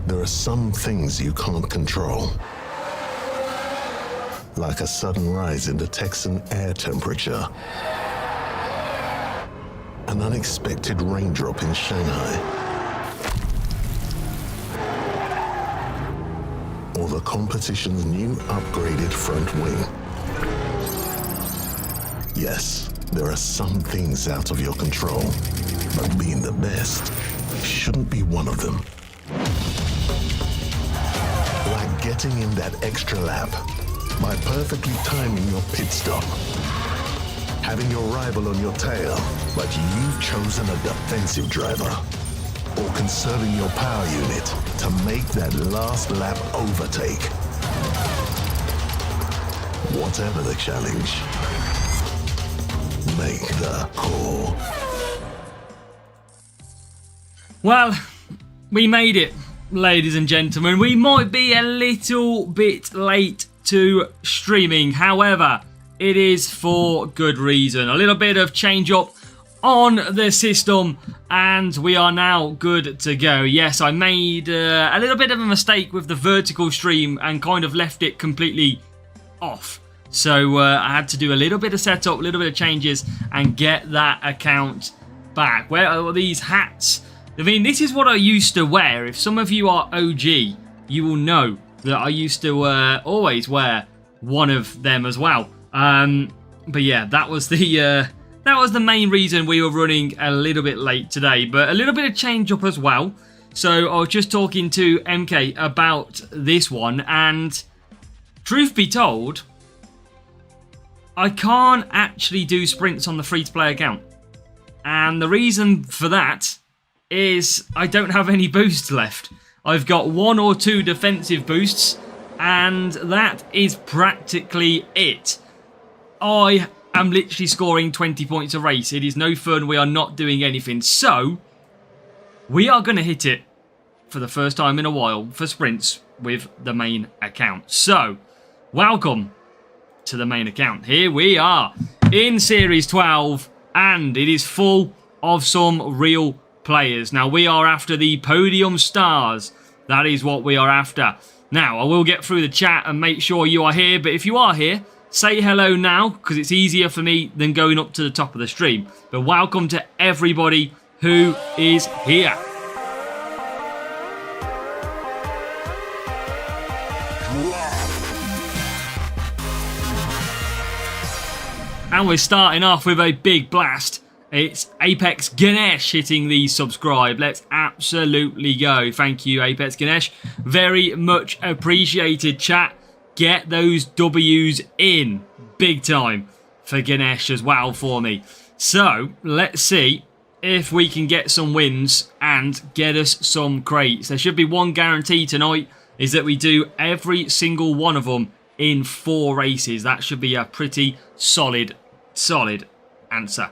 There are some things you can't control. Like a sudden rise in the Texan air temperature. An unexpected raindrop in Shanghai. Or the competition's new upgraded front wing. Yes, there are some things out of your control, but being the best shouldn't be one of them. Like getting in that extra lap by perfectly timing your pit stop. Having your rival on your tail, but you've chosen a defensive driver. Or conserving your power unit to make that last lap overtake. Whatever the challenge, make the call. Well, we made it, ladies and gentlemen. We might be a little bit late to streaming. However, it is for good reason. A little bit of change up on the system and we are now good to go. Yes, I made a little bit of a mistake with the vertical stream and kind of left it completely off. So I had to do a little bit of setup, a little bit of changes and get that account back. Where are these hats? I mean, this is what I used to wear. If some of you are OG, you will know that I used to always wear one of them as well. But yeah, that was the main reason we were running a little bit late today. But a little bit of change up as well. So I was just talking to MK about this one. And truth be told, I can't actually do sprints on the free-to-play account. And the reason for that is I don't have any boosts left. I've got 1 or 2 defensive boosts. And that is practically it. I am literally scoring 20 points a race. It is no fun. We are not doing anything. So, we are going to hit it for the first time in a while for sprints with the main account. So, welcome to the main account. Here we are in Series 12 and it is full of some real players. Now, we are after the Podium stars. That is what we are after. Now, I will get through the chat and make sure you are here. But if you are here, say hello now, because it's easier for me than going up to the top of the stream. But welcome to everybody who is here. And we're starting off with a big blast. It's Apex Ganesh hitting the subscribe. Let's absolutely go. Thank you, Apex Ganesh. Very much appreciated, chat. Get those W's in big time for Ganesh as well for me. So, let's see if we can get some wins and get us some crates. There should be one guarantee tonight, is that we do every single one of them in 4 races. That should be a pretty solid answer.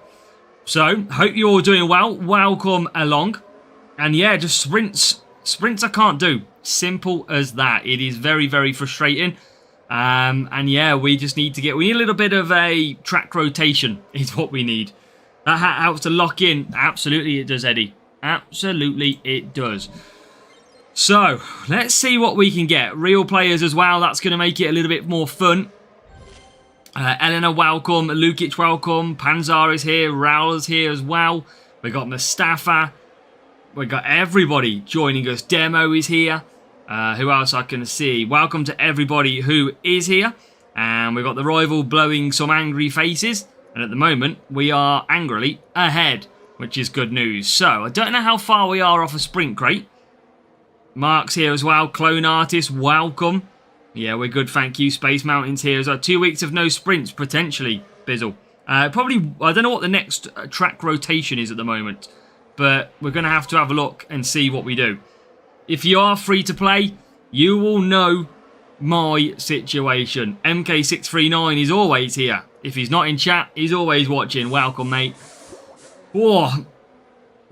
So, hope you're all doing well. Welcome along. And yeah, just sprints. Sprints I can't do. Simple as that. It is very, very frustrating. And yeah, we just need to get... We need a little bit of a track rotation is what we need. That hat helps to lock in. Absolutely it does, Eddie. Absolutely it does. So, let's see what we can get. Real players as well. That's going to make it a little bit more fun. Elena, welcome. Lukic, welcome. Panzar is here. Raul is here as well. We got Mustafa. We got everybody joining us. Demo is here. Who else I can see? Welcome to everybody who is here. And we've got the rival blowing some angry faces. And at the moment, we are angrily ahead, which is good news. So, I don't know how far we are off a sprint crate. Mark's here as well. Clone Artist, welcome. Yeah, we're good, thank you. Space Mountain's here as well. 2 weeks of no sprints, potentially, Bizzle. Probably, I don't know what the next track rotation is at the moment. But we're going to have a look and see what we do. If you are free to play, you will know my situation. MK639 is always here. If he's not in chat, he's always watching. Welcome, mate. Whoa.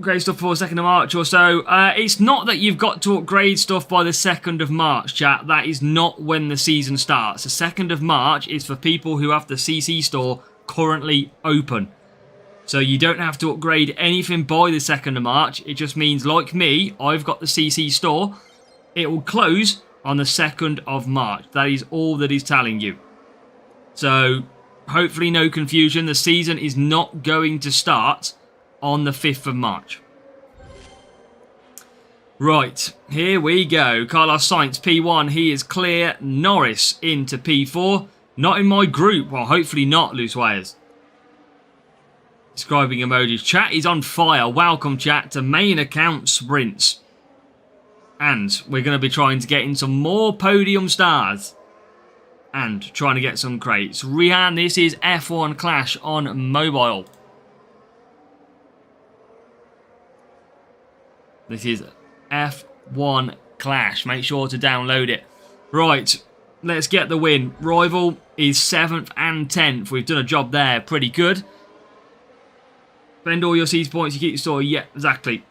Great stuff for 2nd of March or so. It's not that you've got to upgrade stuff by the 2nd of March, chat. That is not when the season starts. The 2nd of March is for people who have the CC store currently open. So you don't have to upgrade anything by the 2nd of March. It just means, like me, I've got the CC store. It will close on the 2nd of March. That is all that he's telling you. So, hopefully no confusion. The season is not going to start on the 5th of March. Right, here we go. Carlos Sainz, P1, he is clear. Norris into P4. Not in my group. Well, hopefully not, Loose Wires. Describing emojis. Chat is on fire. Welcome, chat, to main account sprints. And we're going to be trying to get in some more podium stars. And trying to get some crates. Rihan, this is F1 Clash on mobile. This is F1 Clash. Make sure to download it. Right, let's get the win. Rival is 7th and 10th. We've done a job there. Pretty good. Spend all your season points, you keep your store. Yeah, exactly.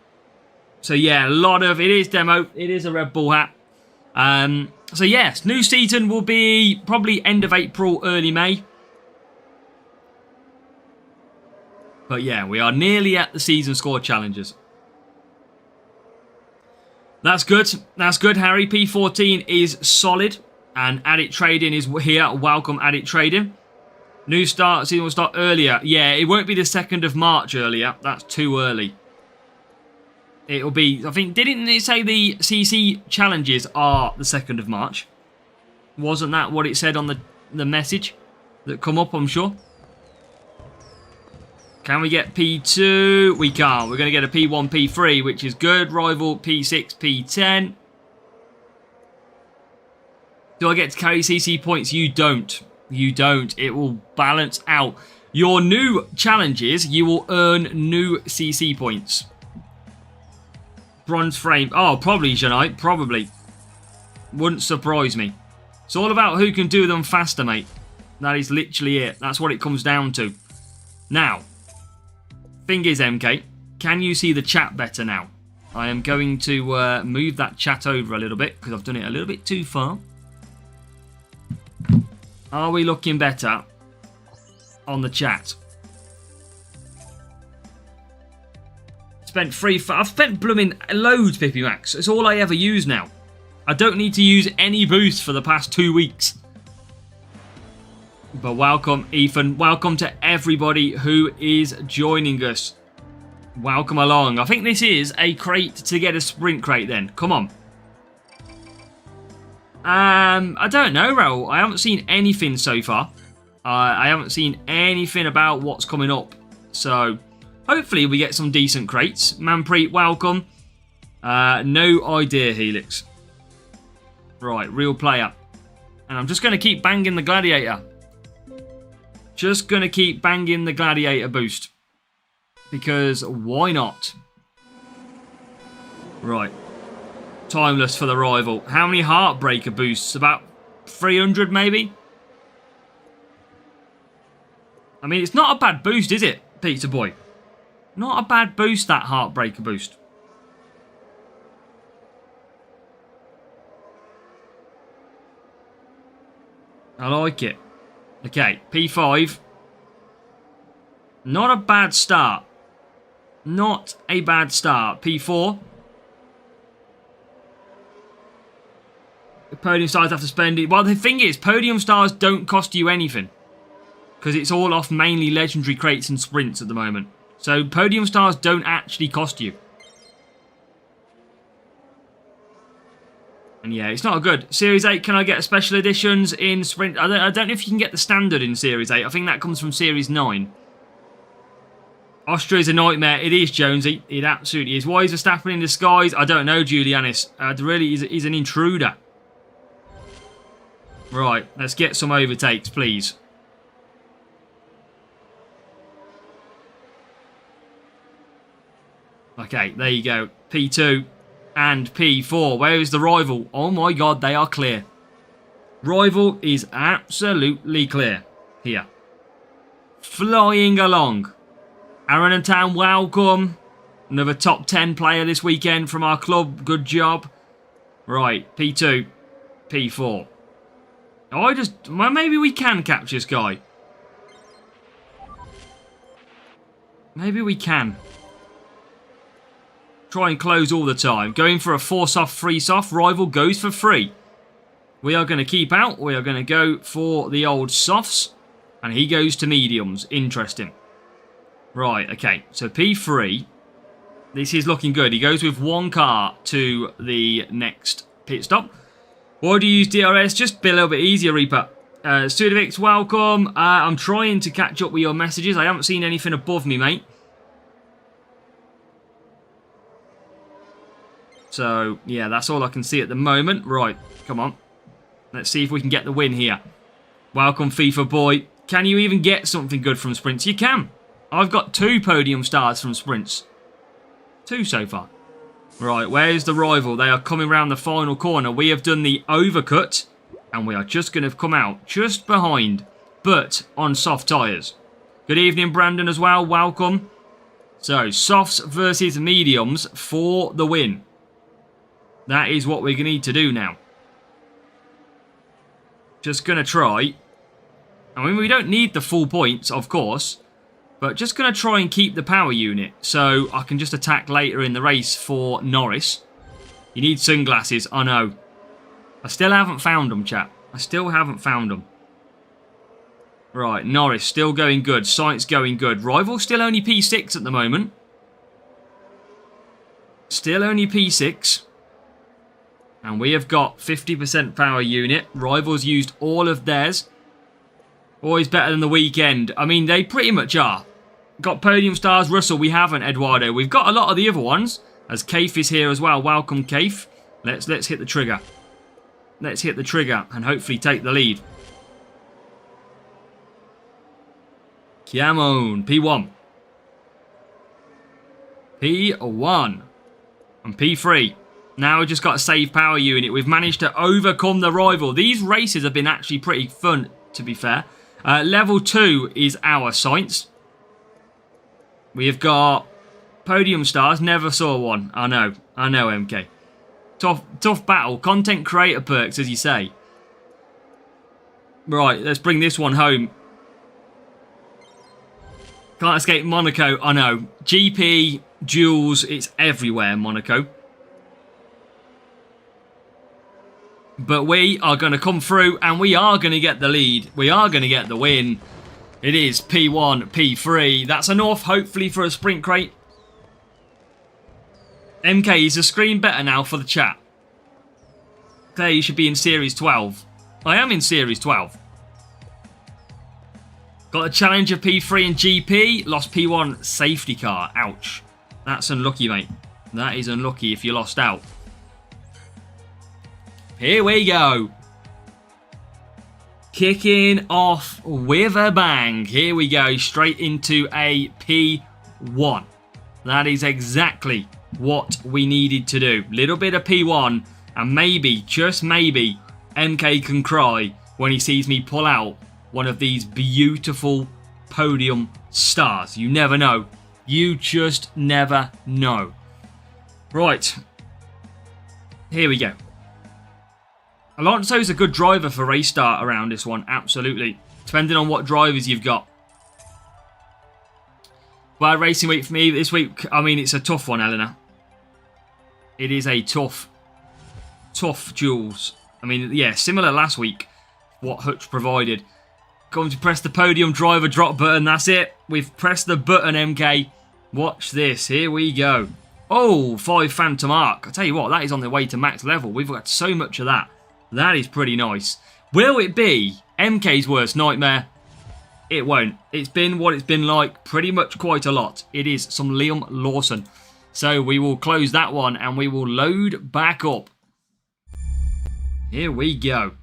So yeah, a lot of... It is demo. It is a Red Bull hat. So yes, new season will be probably end of April, early May. But yeah, we are nearly at the season score challenges. That's good. That's good, Harry. P14 is solid. And Addict Trading is here. Welcome, Addict Trading. New start. Season will start earlier. Yeah, it won't be the 2nd of March earlier. That's too early. It'll be... I think... Didn't it say the CC challenges are the 2nd of March? Wasn't that what it said on the message that come up, I'm sure? Can we get P2? We can't. We're going to get a P1, P3, which is good. Rival, P6, P10. Do I get to carry CC points? You don't. You don't. It will balance out. Your new challenges, you will earn new CC points. Bronze frame. Oh, probably, Janite. Probably. Wouldn't surprise me. It's all about who can do them faster, mate. That is literally it. That's what it comes down to. Now, thing is, MK, can you see the chat better now? I am going to move that chat over a little bit because I've done it a little bit too far. Are we looking better on the chat? I've spent blooming loads, Pippy Max. It's all I ever use now. I don't need to use any boost for the past 2 weeks. But welcome, Ethan. Welcome to everybody who is joining us. Welcome along. I think this is a crate to get a sprint crate then. Come on. I don't know, Raul. I haven't seen anything so far. I haven't seen anything about what's coming up. So, hopefully we get some decent crates. Manpreet, welcome. No idea, Helix. Right, real player. And I'm just going to keep banging the Gladiator. Just going to keep banging the Gladiator boost. Because why not? Right. Timeless for the rival. How many Heartbreaker boosts? About 300 maybe? I mean, it's not a bad boost, is it, Pizza Boy? Not a bad boost, that Heartbreaker boost. I like it. Okay, P5. Not a bad start. Not a bad start. P4. The Podium stars have to spend it. Well, the thing is, Podium stars don't cost you anything. Because it's all off mainly legendary crates and sprints at the moment. So Podium stars don't actually cost you. And yeah, it's not good. Series 8, can I get special editions in sprint? I don't know if you can get the standard in Series 8. I think that comes from Series 9. Austria is a nightmare. It is, Jonesy. It absolutely is. Why is Verstappen in disguise? I don't know, Julianis. Really, he's an intruder. Right, let's get some overtakes, please. Okay, there you go. P2 and P4. Where is the rival? Oh my god, they are clear. Rival is absolutely clear here. Flying along. Aaron and Town, welcome. Another top 10 player this weekend from our club. Good job. Right, P2, P4. Well, maybe we can capture this guy. Maybe we can. Try and close all the time. Going for a 4 soft, 3 soft. Rival goes for 3. We are going to keep out. We are going to go for the old softs. And he goes to mediums. Interesting. Right, okay. So P3. This is looking good. He goes with 1 car to the next pit stop. Why do you use DRS? Just be a little bit easier, Reaper. Sudovix, welcome. I'm trying to catch up with your messages. I haven't seen anything above me, mate. So, yeah, that's all I can see at the moment. Right, come on. Let's see if we can get the win here. Welcome, FIFA boy. Can you even get something good from sprints? You can. I've got 2 podium stars from sprints. 2 so far. Right, where's the rival? They are coming around the final corner. We have done the overcut. And we are just going to come out just behind. But on soft tyres. Good evening, Brandon, as well. Welcome. So, softs versus mediums for the win. That is what we're going to need to do now. Just going to try. I mean, we don't need the full points, of course. But just going to try and keep the power unit. So I can just attack later in the race for Norris. You need sunglasses, I know. I still haven't found them, chap. I still haven't found them. Right, Norris still going good. Sainz going good. Rival still only P6 at the moment. Still only P6. And we have got 50% power unit. Rivals used all of theirs. Always better than the weekend. I mean, they pretty much are. Got podium stars. Russell, we haven't, Eduardo. We've got a lot of the other ones. As Kaif is here as well. Welcome, Kaif. Let's hit the trigger. Let's hit the trigger and hopefully take the lead. Come on. P1. P1. And P3. Now we've just got a save power unit. We've managed to overcome the rival. These races have been actually pretty fun, to be fair. Level 2 is our Sainz. We have got podium stars. Never saw one. I know, MK. Tough battle. Content creator perks, as you say. Right, let's bring this one home. Can't escape Monaco. I know. GP, duels, it's everywhere, Monaco. But we are going to come through and we are going to get the lead. We are going to get the win. It is P1, P3. That's enough, hopefully, for a sprint crate. MK, is the screen better now for the chat? Claire, you should be in Series 12. I am in Series 12. Got a Challenger P3 and GP. Lost P1 safety car. Ouch. That's unlucky, mate. That is unlucky if you lost out. Here we go. Kicking off with a bang. Here we go. Straight into a P1. That is exactly what we needed to do. Little bit of P1. And maybe, just maybe, MK can cry when he sees me pull out one of these beautiful podium stars. You never know. You just never know. Right. Here we go. Alonso's a good driver for race start around this one. Absolutely. Depending on what drivers you've got. Well, racing week for me this week, I mean, it's a tough one, Eleanor. It is a tough duels. I mean, yeah, similar last week, what Hutch provided. Going to press the podium driver drop button. That's it. We've pressed the button, MK. Watch this. Here we go. Oh, 5 Phantom Arc. I tell you what, that is on the way to max level. We've got so much of that. That is pretty nice. Will it be MK's worst nightmare? It won't. It's been what it's been like pretty much quite a lot. It is some Liam Lawson. So we will close that one and we will load back up. Here we go.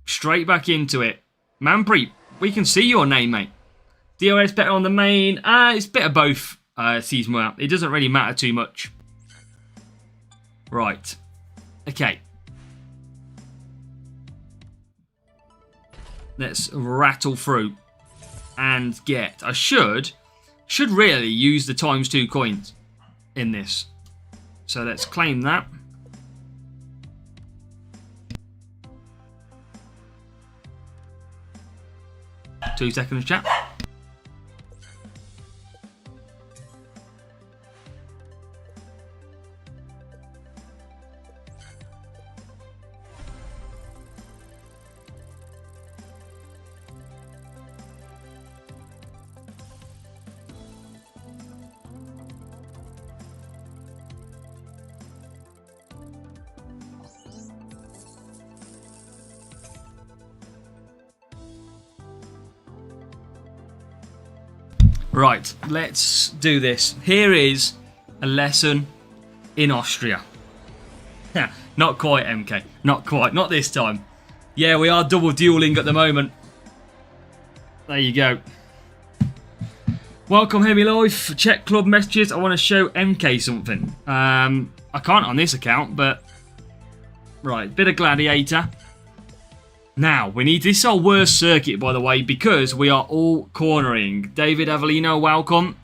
Straight back into it. Manpreet, we can see your name, mate. DOS better on the main. It's a bit of both season out. It doesn't really matter too much. Right. Okay. Let's rattle through and get. I should really use the ×2 coins in this. So let's claim that. Two seconds, chat. Right, let's do this. Here is a lesson in Austria. Yeah, not quite, MK. Not quite. Not this time. Yeah, we are double dueling at the moment. There you go. Welcome, Heavy Life. Check club messages. I want to show MK something. I can't on this account, but... Right, bit of Gladiator. Now, we need... This is our worst circuit, by the way, because we are all cornering. David Avellino, welcome.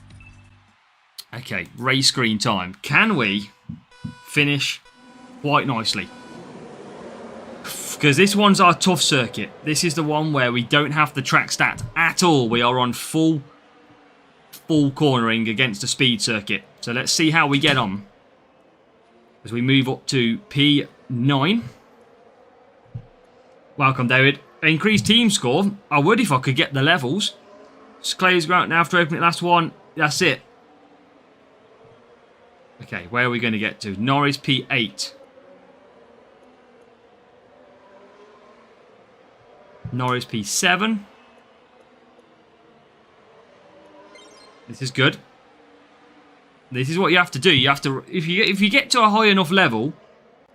Okay, race screen time. Can we finish quite nicely? Because this one's our tough circuit. This is the one where we don't have the track stat at all. We are on full cornering against a speed circuit. So let's see how we get on as we move up to P9. Welcome, David. Increased team score. I would if I could get the levels. Clay's ground now after opening last one. That's it. Okay, where are we going to get to? Norris P8. Norris P7. This is good. This is what you have to do. You have to, if you get to a high enough level,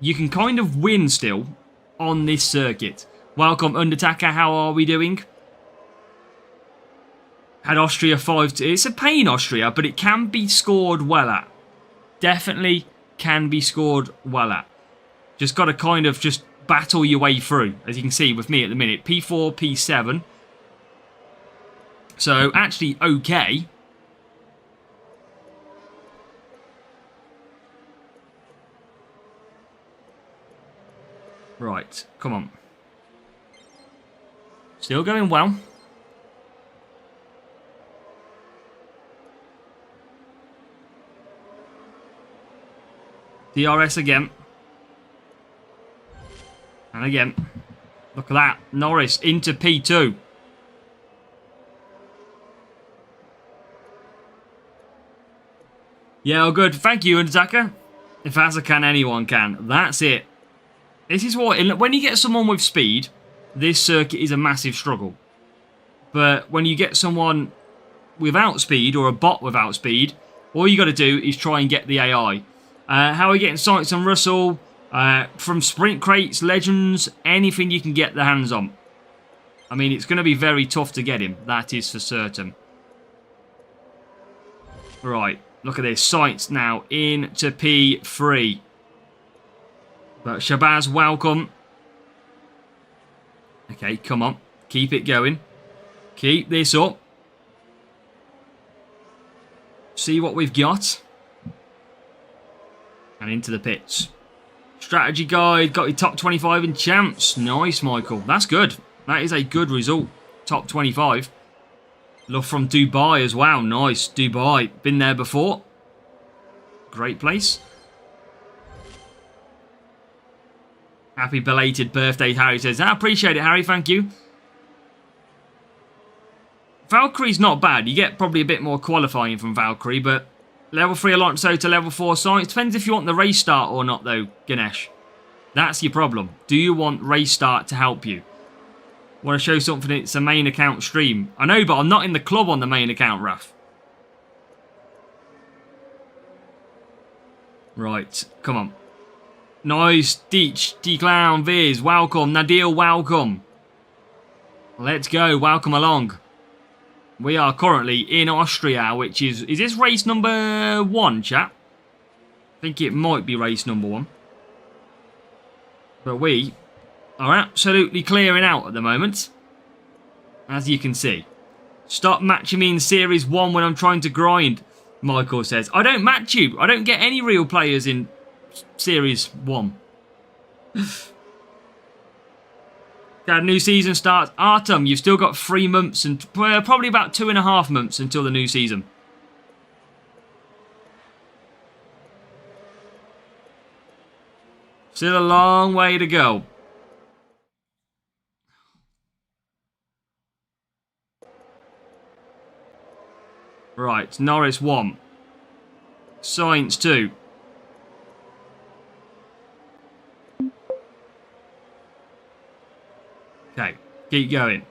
you can kind of win still on this circuit. Welcome, Undertaker. How are we doing? Had Austria 5-2. It's a pain, Austria, but it can be scored well at. Definitely can be scored well at. Just got to kind of just battle your way through, as you can see with me at the minute. P4, P7. So, actually, okay. Right, come on. Still going well. DRS again. And again. Look at that. Norris into P2. Yeah, all good. Thank you, Undertaker. If Asa can, anyone can. That's it. This is what... When you get someone with speed, this circuit is a massive struggle. But when you get someone without speed, or a bot without speed, all you got to do is try and get the AI. How are we getting Science and Russell? From sprint crates, legends, anything you can get the hands on. I mean, it's going to be very tough to get him. That is for certain. Right, look at this. Science now into P3. But Shabazz, welcome. Okay, come on. Keep it going. Keep this up. See what we've got. And into the pits. Strategy guide. Got your top 25 in champs. Nice, Michael. That's good. That is a good result. Top 25. Love from Dubai as well. Nice. Dubai. Been there before. Great place. Happy belated birthday, Harry says. I appreciate it, Harry. Thank you. Valkyrie's not bad. You get probably a bit more qualifying from Valkyrie, but level 3 Alonso to level 4 Science. Depends if you want the race start or not, though, Ganesh. That's your problem. Do you want race start to help you? Want to show something? It's a main account stream. I know, but I'm not in the club on the main account, Raf. Right, come on. Nice, Deech, D-Clown, Viz, welcome. Nadil, welcome. Let's go, welcome along. We are currently in Austria, which is this race number 1, chat? I think it might be race number 1. But we are absolutely clearing out at the moment, as you can see. Stop matching me in Series 1 when I'm trying to grind, Michael says. I don't match you. I don't get any real players in Series 1. Got a new season starts. Artem, you've still got 3 months and probably about 2.5 months until the new season. Still a long way to go. Right, Norris 1. Science 2. Okay, keep going.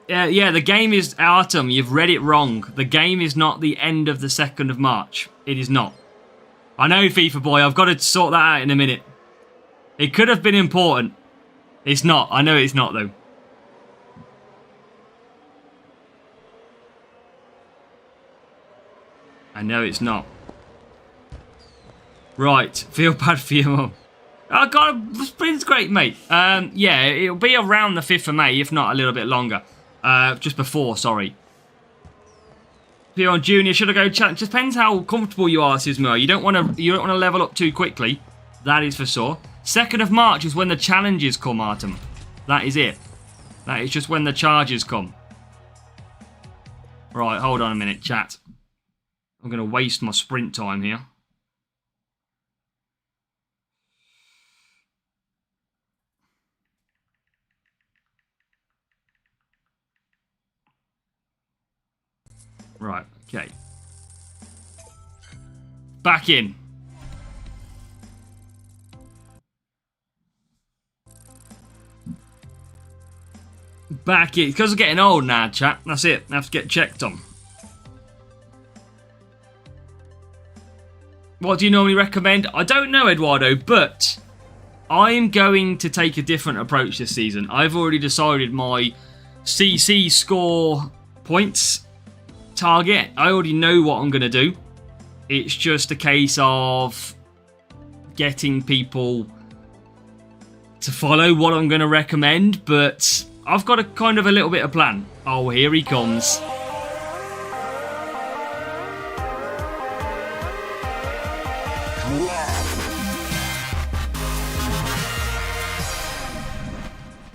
Yeah, the game is... Artem, you've read it wrong. The game is not the end of the 2nd of March. It is not. I know, FIFA boy. I've got to sort that out in a minute. It could have been important. It's not. I know it's not, though. I know it's not. Right. Feel bad for your mum. Oh, God. The sprint's great, mate. Yeah, it'll be around the 5th of May, if not a little bit longer. Just before, sorry. Pion Junior, should I go challenge? Just depends how comfortable you are, Sismo. You don't want to level up too quickly. That is for sure. 2nd of March is when the challenges come, Artem. That is it. That is just when the charges come. Right, hold on a minute, chat. I'm going to waste my sprint time here. Right, okay. Back in. Back in. Because I'm getting old now, chat. That's it. I have to get checked on. What do you normally recommend? I don't know, Eduardo, but I'm going to take a different approach this season. I've already decided my CC score points target. I already know what I'm going to do. It's just a case of getting people to follow what I'm going to recommend, but I've got a kind of a little bit of plan. Oh, here he comes.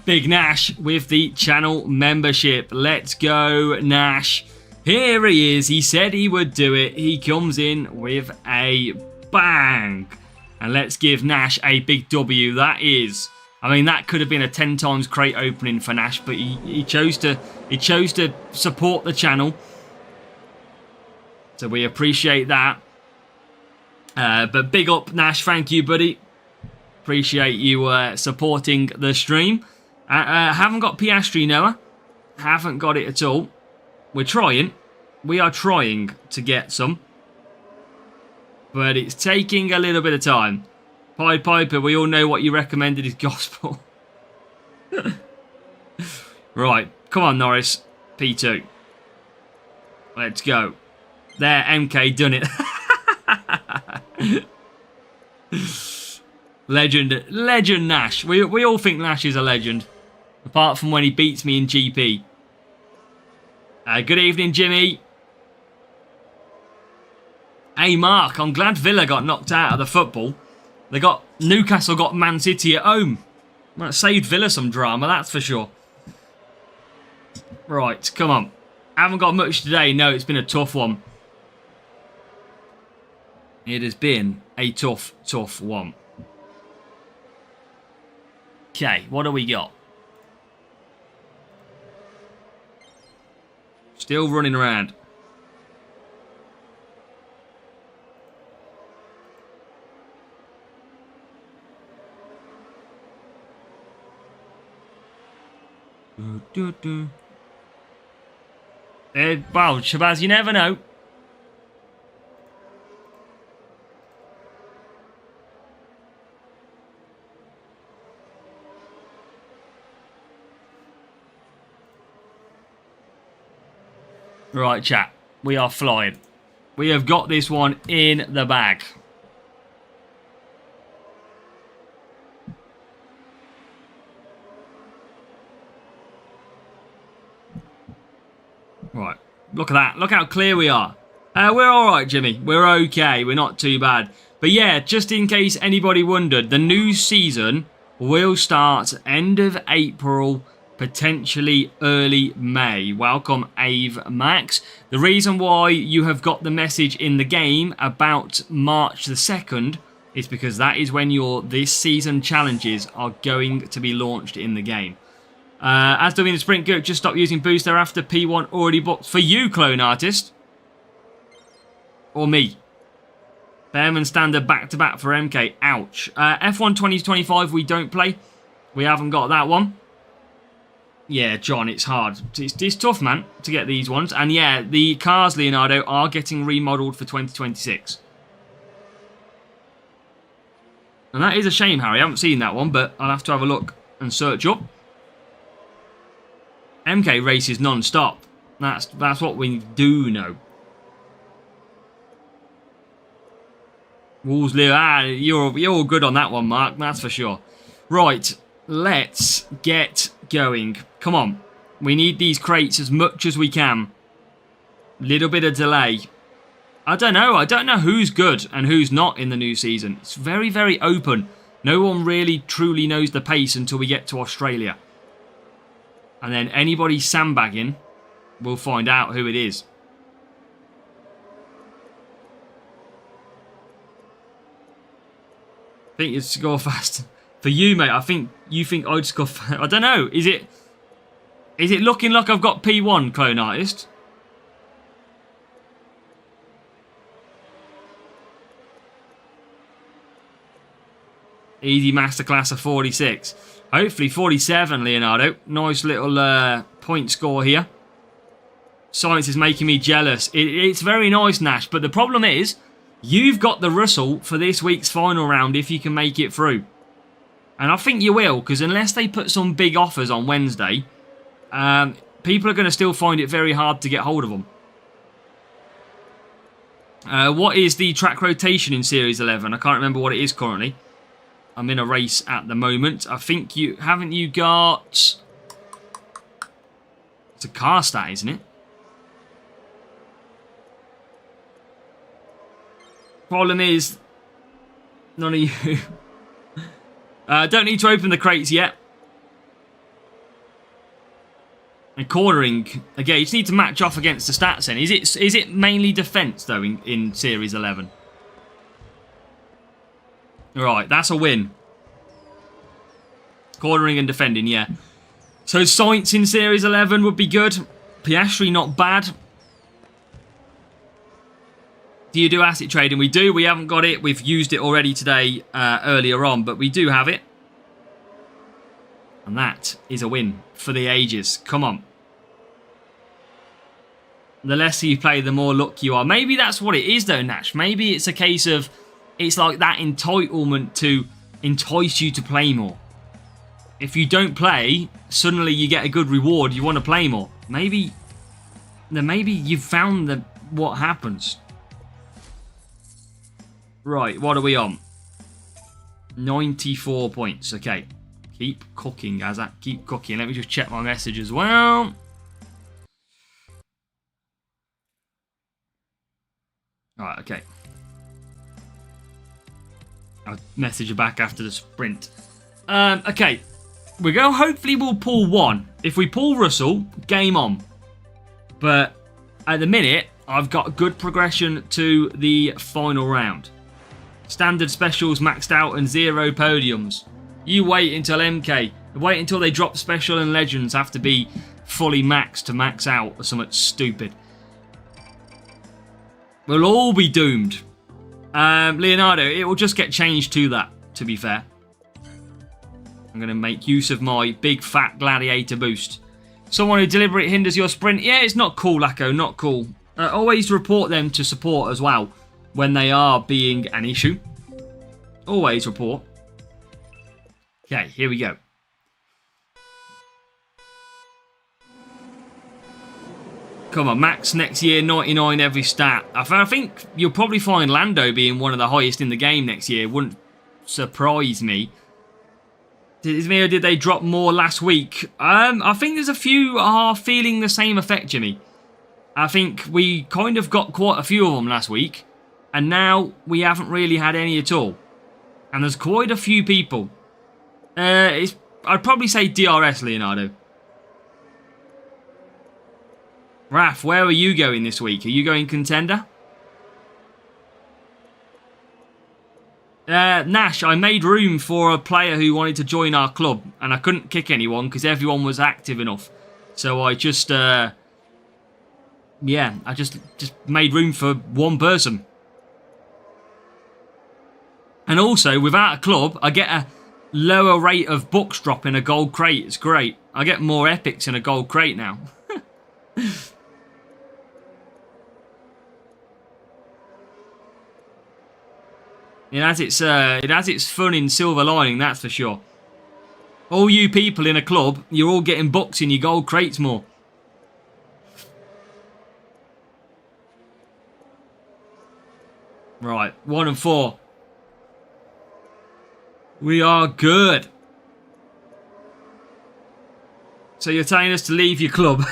Big Nash with the channel membership. Let's go, Nash. Here he is. He said he would do it. He comes in with a bang. And let's give Nash a big W. That is... I mean, that could have been a 10 times crate opening for Nash, but he chose to support the channel. So we appreciate that. But big up, Nash. Thank you, buddy. Appreciate you supporting the stream. Haven't got Piastri, Noah. Haven't got it at all. We're trying. We are trying to get some. But it's taking a little bit of time. Pied Piper, we all know what you recommended is gospel. Right. Come on, Norris. P2. Let's go. There, MK done it. Legend Nash. We all think Nash is a legend. Apart from when he beats me in GP. Good evening, Jimmy. Hey, Mark. I'm glad Villa got knocked out of the football. Newcastle got Man City at home. That saved Villa some drama, that's for sure. Right, come on. Haven't got much today. No, it's been a tough one. It has been a tough one. Okay, what do we got? Still running around. Well, Shabazz, you never know. Right, chat. We are flying. We have got this one in the bag. Right. Look at that. Look how clear we are. We're all right, Jimmy. We're okay. We're not too bad. But yeah, just in case anybody wondered, the new season will start end of April, potentially early May. Welcome, Ave Max. The reason why you have got the message in the game about March the 2nd is because that is when your this season challenges are going to be launched in the game. As doing the sprint go, just stop using boost thereafter. P1 already booked for you, clone artist. Or me. Bearman standard back-to-back for MK. Ouch. F1 2025 we don't play. We haven't got that one. Yeah, John, it's hard. It's tough, man, to get these ones. And yeah, the cars, Leonardo, are getting remodeled for 2026. And that is a shame, Harry. I haven't seen that one, but I'll have to have a look and search up. MK races non-stop. That's what we do know. Wolves, you're all good on that one, Mark. That's for sure. Right, let's get going. Come on. We need these crates as much as we can. Little bit of delay. I don't know. I don't know who's good and who's not in the new season. It's very, very open. No one really truly knows the pace until we get to Australia. And then anybody sandbagging, we'll find out who it is. I think you'd score fast. For you, mate, I think you think I'd score fast. I don't know. Is it looking like I've got P1, Clone Artist? Easy masterclass of 46. Hopefully 47, Leonardo. Nice little point score here. Science is making me jealous. It's very nice, Nash, but the problem is you've got the Russell for this week's final round if you can make it through. And I think you will, because unless they put some big offers on Wednesday, people are going to still find it very hard to get hold of them. What is the track rotation in Series 11? I can't remember what it is currently. I'm in a race at the moment. I think you... Haven't you got... It's a car stat, isn't it? Problem is... None of you... don't need to open the crates yet. And cornering... Again, you just need to match off against the stats then. Is it mainly defence, though, in Series 11? Right, that's a win. Cornering and defending, yeah. So Science in Series 11 would be good. Piastri, not bad. Do you do asset trading? We do. We haven't got it. We've used it already today, earlier on, but we do have it. And that is a win for the ages. Come on. The less you play, the more luck you are. Maybe that's what it is, though, Nash. Maybe it's a case of... It's like that entitlement to entice you to play more. If you don't play, suddenly you get a good reward. You want to play more. Maybe you've found what happens. Right, what are we on? 94 points. Okay. Keep cooking, Azak. Keep cooking. Let me just check my message as well. Alright, okay. I'll message you back after the sprint. Okay. Hopefully we'll pull one. If we pull Russell, game on. But at the minute, I've got good progression to the final round. Standard specials maxed out and 0 podiums. You wait until MK. Wait until they drop special and legends have to be fully maxed to max out or something stupid. We'll all be doomed. Leonardo, it will just get changed to that, to be fair. I'm going to make use of my big fat gladiator boost. Someone who deliberately hinders your sprint. Yeah, it's not cool, Lacko, not cool. Always report them to support as well when they are being an issue. Always report. Okay, here we go. Come on, max next year, 99 every stat. I think you'll probably find Lando being one of the highest in the game next year. Wouldn't surprise me. Did they drop more last week? I think there's a few are feeling the same effect, Jimmy. I think we kind of got quite a few of them last week. And now we haven't really had any at all. And there's quite a few people. I'd probably say DRS, Leonardo. Raf, where are you going this week? Are you going contender? Nash, I made room for a player who wanted to join our club. And I couldn't kick anyone because everyone was active enough. So I just... I just made room for one person. And also, without a club, I get a lower rate of books drop in a gold crate. It's great. I get more epics in a gold crate now. It has its fun in silver lining, that's for sure. All you people in a club, you're all getting books in your gold crates more. Right, 1 and 4. We are good. So you're telling us to leave your club?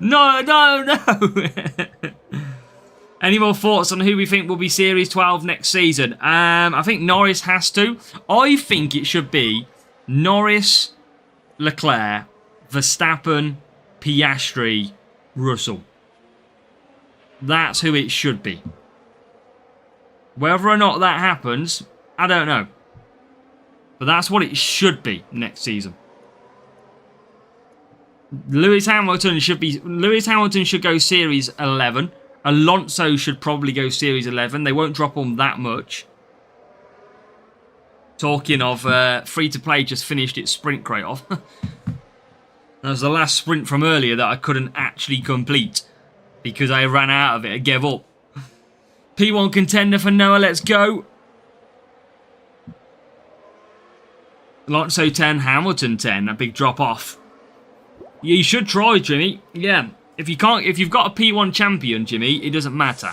No. Any more thoughts on who we think will be Series 12 next season? I think Norris has to. I think it should be Norris, Leclerc, Verstappen, Piastri, Russell. That's who it should be. Whether or not that happens, I don't know. But that's what it should be next season. Lewis Hamilton should go Series 11. Alonso should probably go Series 11. They won't drop on that much. Talking of free-to-play just finished its sprint crate off. That was the last sprint from earlier that I couldn't actually complete because I ran out of it. I gave up. P1 contender for Noah. Let's go. Alonso 10, Hamilton 10. A big drop off. You should try, Jimmy. Yeah. If you've got a P1 champion, Jimmy, it doesn't matter.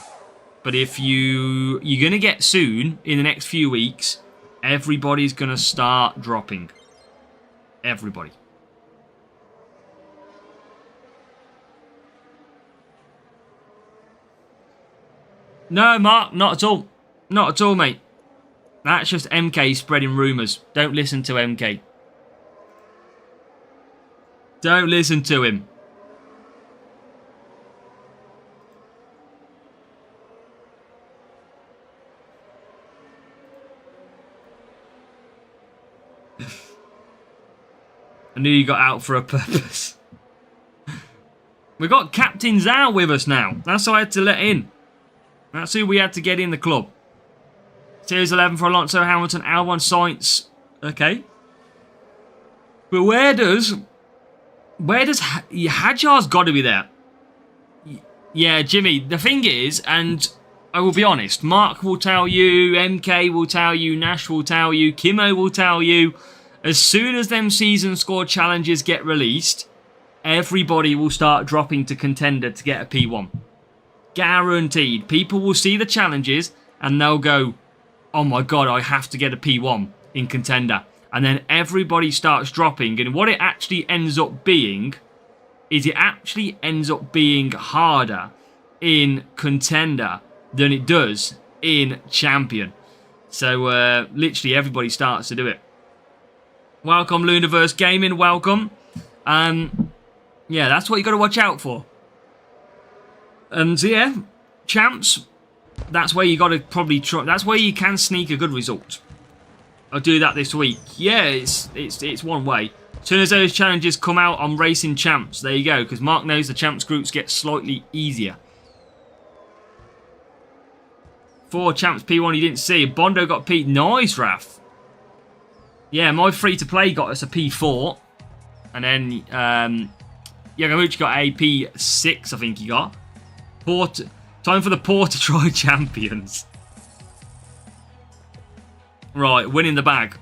But if you're going to get soon, in the next few weeks, everybody's going to start dropping. Everybody. No, Mark, not at all. Not at all, mate. That's just MK spreading rumours. Don't listen to MK. Don't listen to him. I knew you got out for a purpose. We've got Captain Zhao with us now. That's who I had to let in. That's who we had to get in the club. Series 11 for Alonso, Hamilton, Albon, Sainz. Okay. But where does Hadjar's got to be there? Yeah, Jimmy, the thing is, and I will be honest, Mark will tell you, MK will tell you, Nash will tell you, Kimo will tell you, as soon as them season score challenges get released, everybody will start dropping to contender to get a P1. Guaranteed. People will see the challenges and they'll go, oh my god, I have to get a P1 in contender. And then everybody starts dropping. And what it actually ends up being is it actually ends up being harder in contender than it does in champion. So literally everybody starts to do it. Welcome, Luniverse Gaming. Welcome. Yeah, that's what you got to watch out for. And yeah, champs, that's where you got to probably try. That's where you can sneak a good result. I'll do that this week. Yeah, it's one way. As soon as those challenges come out, I'm racing champs. There you go, because Mark knows the champs groups get slightly easier. 4 champs P1 you didn't see. Bondo got P. Nice, Raf. Yeah, my free-to-play got us a P4. And then Yagamuchi got a P6, I think he got. Time for the Porter Try Champions. Right, winning the bag.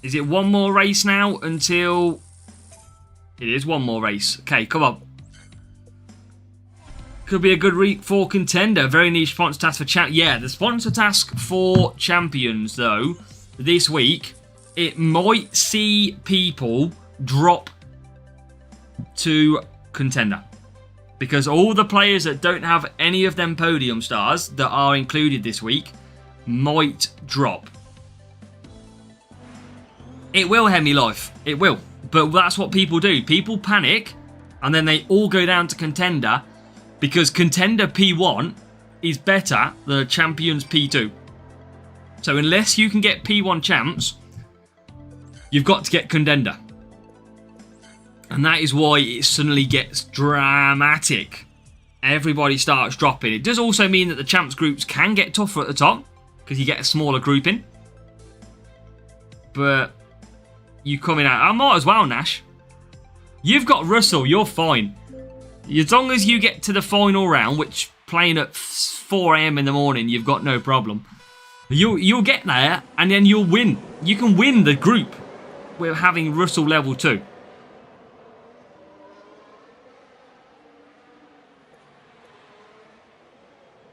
Is it one more race now until... It is one more race. Okay, come on. Could be a good week for contender. Very niche sponsor task for chat. Yeah, the sponsor task for champions, though, this week, it might see people drop to contender. Because all the players that don't have any of them podium stars that are included this week might drop. It will, Hemi Life. It will. But that's what people do. People panic and then they all go down to contender because contender P1 is better than champions P2. So unless you can get P1 champs, you've got to get contender. And that is why it suddenly gets dramatic everybody starts dropping. It does also mean that the champs groups can get tougher at the top because you get a smaller grouping. But you coming out, I might as well, Nash. You've got Russell, you're fine. As long as you get to the final round, which playing at 4 AM in the morning, you've got no problem. You'll get there and then you'll win. You can win the group with having Russell level 2.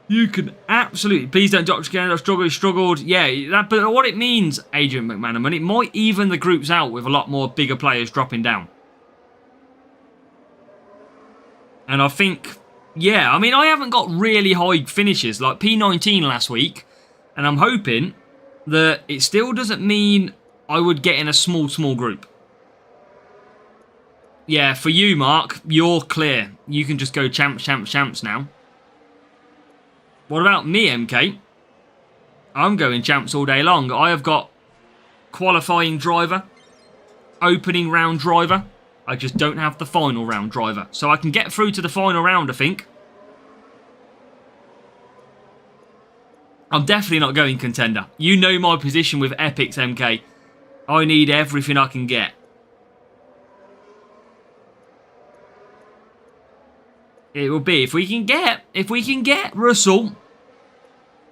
You can absolutely... Please don't Dr. Scanner. I've struggled. Yeah, but what it means, Agent McManaman, it might even the groups out with a lot more bigger players dropping down. And I think... Yeah, I mean, I haven't got really high finishes like P19 last week. And I'm hoping that it still doesn't mean I would get in a small group. Yeah, for you, Mark, you're clear. You can just go champs now. What about me, MK? I'm going champs all day long. I have got qualifying driver, opening round driver. I just don't have the final round driver. So I can get through to the final round, I think. I'm definitely not going contender. You know my position with Epics, MK. I need everything I can get. It will be if we can get Russell.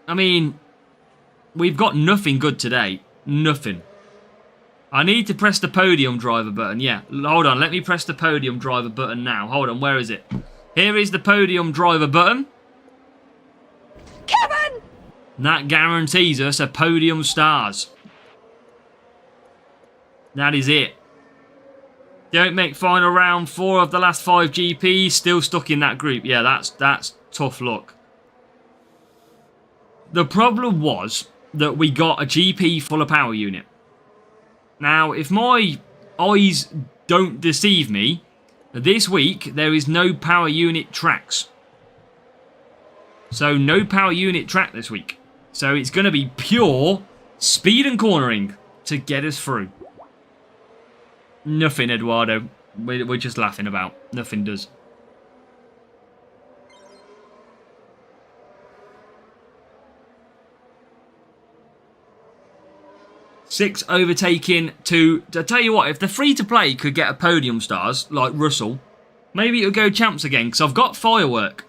I mean, we've got nothing good today. Nothing. I need to press the podium driver button. Yeah, hold on. Let me press the podium driver button now. Hold on. Where is it? Here is the podium driver button. Kevin! That guarantees us a podium stars. That is it. Don't make final round 4 of the last 5 GPs. Still stuck in that group. Yeah, that's tough luck. The problem was that we got a GP full of power unit. Now, if my eyes don't deceive me, this week there is no power unit tracks. So no power unit track this week. So it's going to be pure speed and cornering to get us through. Nothing, Eduardo. We're just laughing about. Nothing does. Six overtaking to... I tell you what, if the free-to-play could get a podium stars, like Russell, maybe it would go champs again, because I've got firework.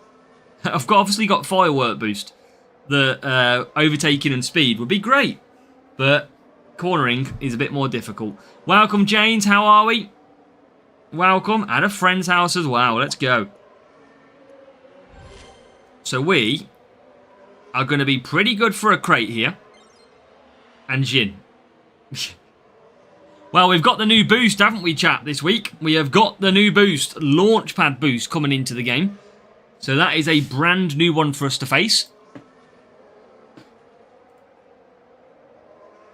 Obviously got firework boost. The overtaking and speed would be great. But cornering is a bit more difficult. Welcome, James. How are we? Welcome. At a friend's house as well. Let's go. So we are going to be pretty good for a crate here. And Jin. Well, we've got the new boost, haven't we, chat, this week? We have got the new boost, Launchpad boost, coming into the game. So that is a brand new one for us to face.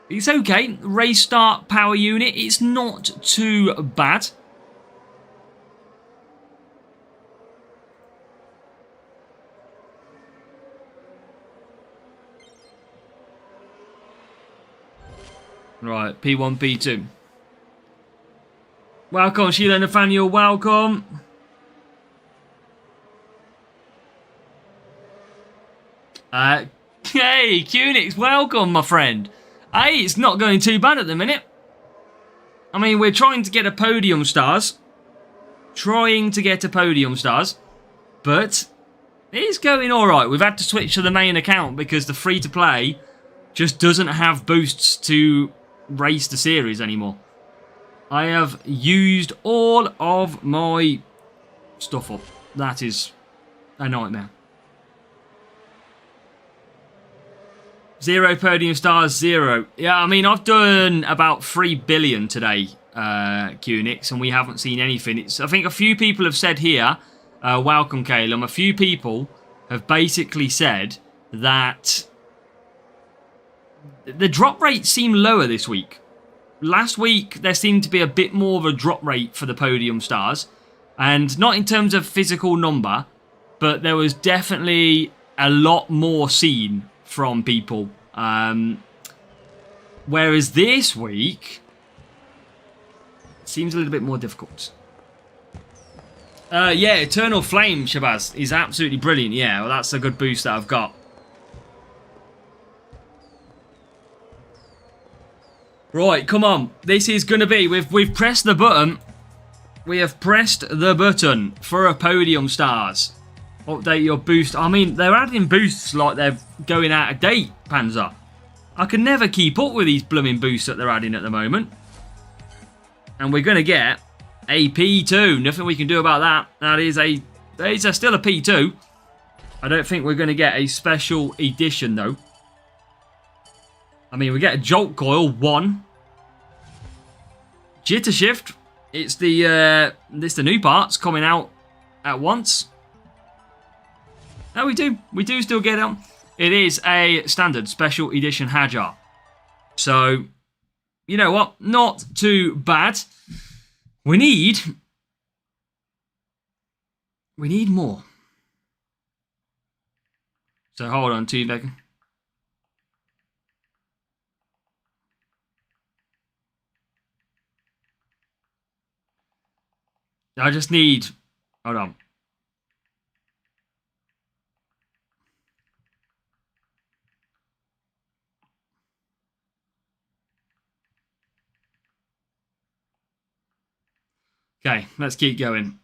It's okay. Race start power unit. It's not too bad. Right, P1, P2. Welcome, Sheila and Nathaniel. Welcome. Hey, Cunix, welcome, my friend. Hey, it's not going too bad at the minute. I mean, we're trying to get a podium stars. But it's going alright. We've had to switch to the main account because the free-to-play just doesn't have boosts to race the series anymore. I have used all of my stuff up. That is a nightmare. 0 podium stars, 0. Yeah, I mean, I've done about 3 billion today, Cunix, and we haven't seen anything. I think a few people have said here, welcome, Calum, a few people have basically said that the drop rates seem lower this week. Last week, there seemed to be a bit more of a drop rate for the podium stars, and not in terms of physical number, but there was definitely a lot more seen from people. Whereas this week, it seems a little bit more difficult. Yeah, Eternal Flame, Shabazz, is absolutely brilliant. Yeah, well, that's a good boost that I've got. Right, come on. This is going to be... We've pressed the button. We have pressed the button for a Podium Stars. Update your boost. I mean, they're adding boosts like they're going out of date, Panzer. I can never keep up with these blooming boosts that they're adding at the moment. And we're going to get a P2. Nothing we can do about that. That is still a P2. I don't think we're going to get a special edition, though. I mean, we get a Jolt Coil, 1. Jitter Shift. It's the new parts coming out at once. No, we do. We do still get them. It is a standard special edition Hajar. So, you know what? Not too bad. We need more. So hold on 2 seconds. I just need... Hold on. Okay, let's keep going.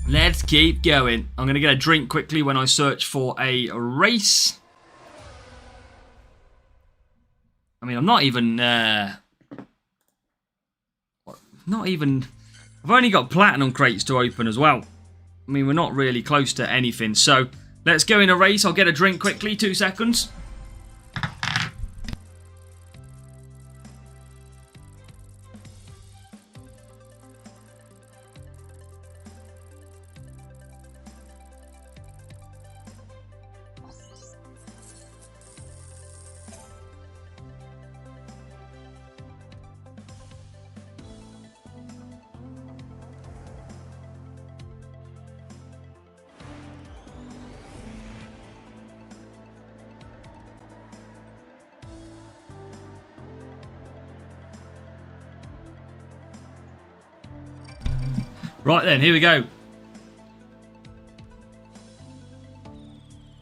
Let's keep going. I'm going to get a drink quickly when I search for a race. I mean, I'm not even... I've only got platinum crates to open as well. I mean, we're not really close to anything. So, let's go in a race. I'll get a drink quickly. 2 seconds. Right then, here we go.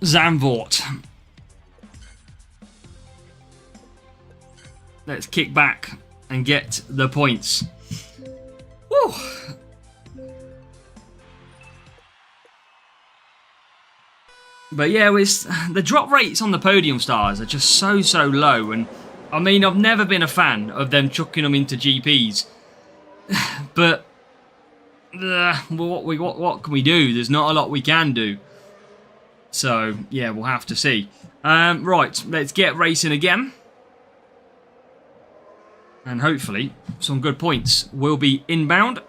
Zandvoort. Let's kick back and get the points. Woo! But yeah, the drop rates on the Podium Stars are just so low. And I mean, I've never been a fan of them chucking them into GPs. But... what can we do? There's not a lot we can do. So, yeah, we'll have to see. Right, let's get racing again. And hopefully, some good points will be inbound.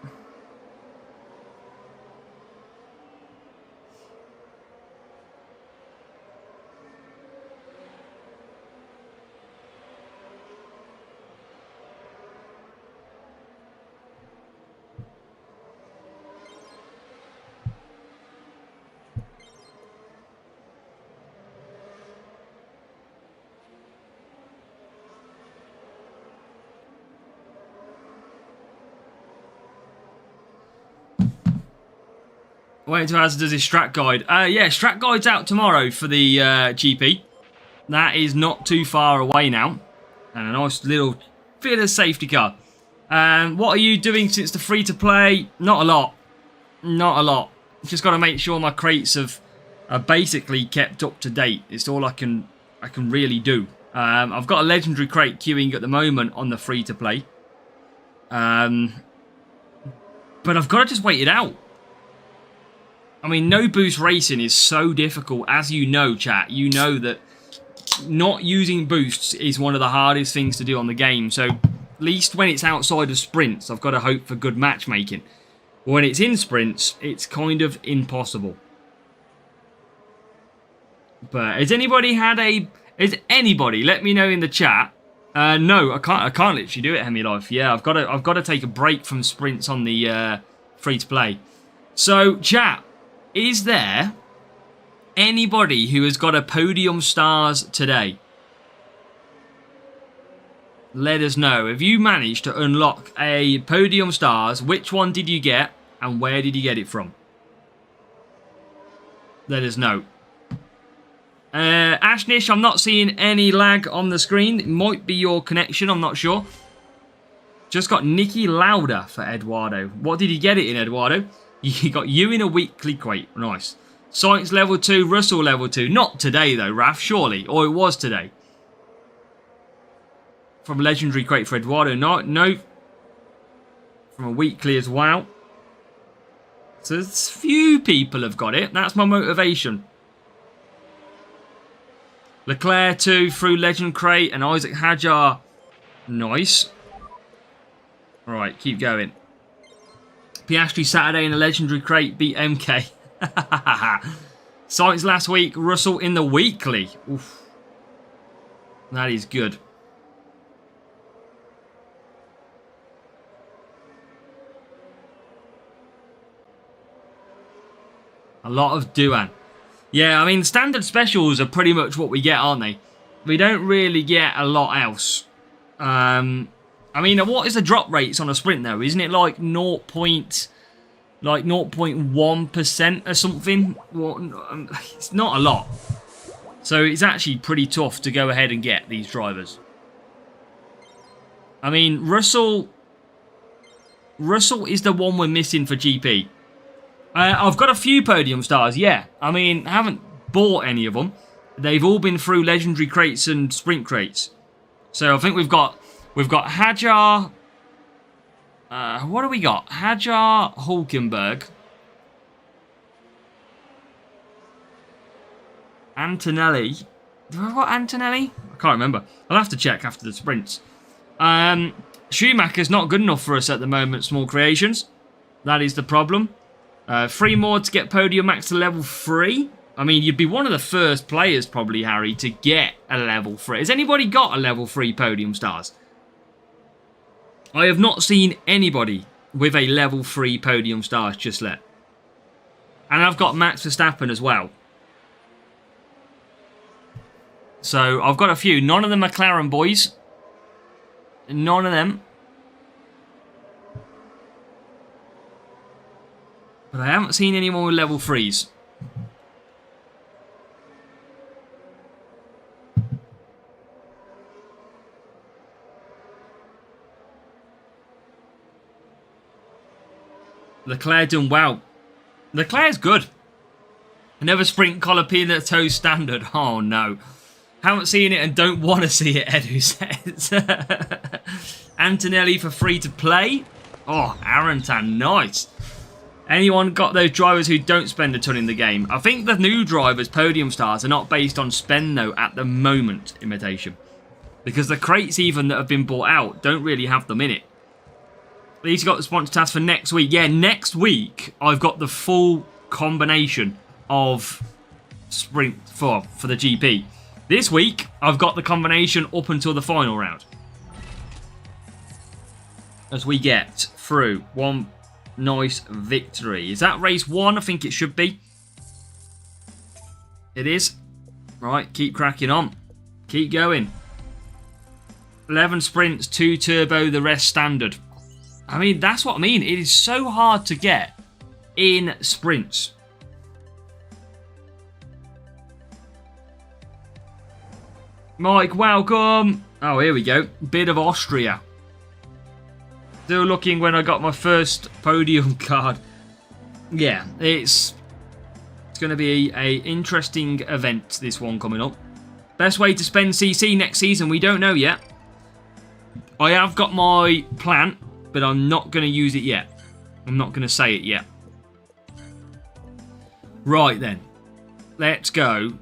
Wait until Hazard does his strat guide. Yeah, strat guide's out tomorrow for the GP. That is not too far away now. And a nice little bit of safety car. What are you doing since the free-to-play? Not a lot. Not a lot. Just got to make sure my crates are basically kept up to date. It's all I can really do. I've got a legendary crate queuing at the moment on the free-to-play. But I've got to just wait it out. I mean, no boost racing is so difficult, as you know, chat. You know that not using boosts is one of the hardest things to do on the game. So, at least when it's outside of sprints, I've got to hope for good matchmaking. When it's in sprints, it's kind of impossible. But has anybody had a... Has anybody, let me know in the chat. No, I can't literally do it, Hemi Life. Yeah, I've got to take a break from sprints on the free-to-play. So, chat. Is there anybody who has got a Podium Stars today? Let us know. Have you managed to unlock a Podium Stars? Which one did you get? And where did you get it from? Let us know. Ashnish, I'm not seeing any lag on the screen. It might be your connection, I'm not sure. Just got Nicky Lauda for Eduardo. What did he get it in, Eduardo? You got you in a weekly crate. Nice. Science level 2, Russell level 2. Not today though, Raf, surely. Or it was today. From legendary crate for Eduardo. No. From a weekly as well. So a few people have got it. That's my motivation. Leclerc 2 through Legend Crate and Isaac Hadjar. Nice. Alright, keep going. Piastri Saturday in a Legendary Crate beat MK. Science last week. Russell in the weekly. Oof. That is good. A lot of Duan. Yeah, I mean, standard specials are pretty much what we get, aren't they? We don't really get a lot else. I mean, what is the drop rates on a sprint, though? Isn't it like 0.1% or something? Well, it's not a lot. So it's actually pretty tough to go ahead and get these drivers. I mean, Russell is the one we're missing for GP. I've got a few podium stars, yeah. I mean, I haven't bought any of them. They've all been through legendary crates and sprint crates. So I think we've got Hadjar. What do we got? Hadjar, Hulkenberg, Antonelli. Do I got Antonelli? I can't remember. I'll have to check after the sprints. Schumacher's not good enough for us at the moment, Small Creations. That is the problem. 3 more to get Podium Max to level 3. I mean, you'd be one of the first players, probably, Harry, to get a level 3. Has anybody got a level 3 Podium Stars? I have not seen anybody with a level 3 Podium Stars just yet. And I've got Max Verstappen as well. So, I've got a few. None of the McLaren boys. None of them. But I haven't seen anyone with level 3s. Leclerc done well. Leclerc's good. Another sprint collar peanut toe standard. Oh no. Haven't seen it and don't want to see it, Edu says. Antonelli for free to play. Oh, Arantan, nice. Anyone got those drivers who don't spend a ton in the game? I think the new drivers, Podium Stars, are not based on spend though at the moment, Imitation. Because the crates even that have been bought out don't really have them in it. At least you got the sponsor task for next week. Yeah, next week I've got the full combination of sprint for the GP. This week I've got the combination up until the final round. As we get through one nice victory. Is that race 1? I think it should be. It is. Right, keep cracking on. Keep going. 11 sprints, 2 turbo, the rest standard. I mean, that's what I mean. It is so hard to get in sprints. Mike, welcome. Oh, here we go. Bit of Austria. Still looking when I got my first podium card. Yeah, it's going to be an interesting event, this one coming up. Best way to spend CC next season, we don't know yet. I have got my plan, but I'm not going to use it yet. I'm not going to say it yet. Right then, let's go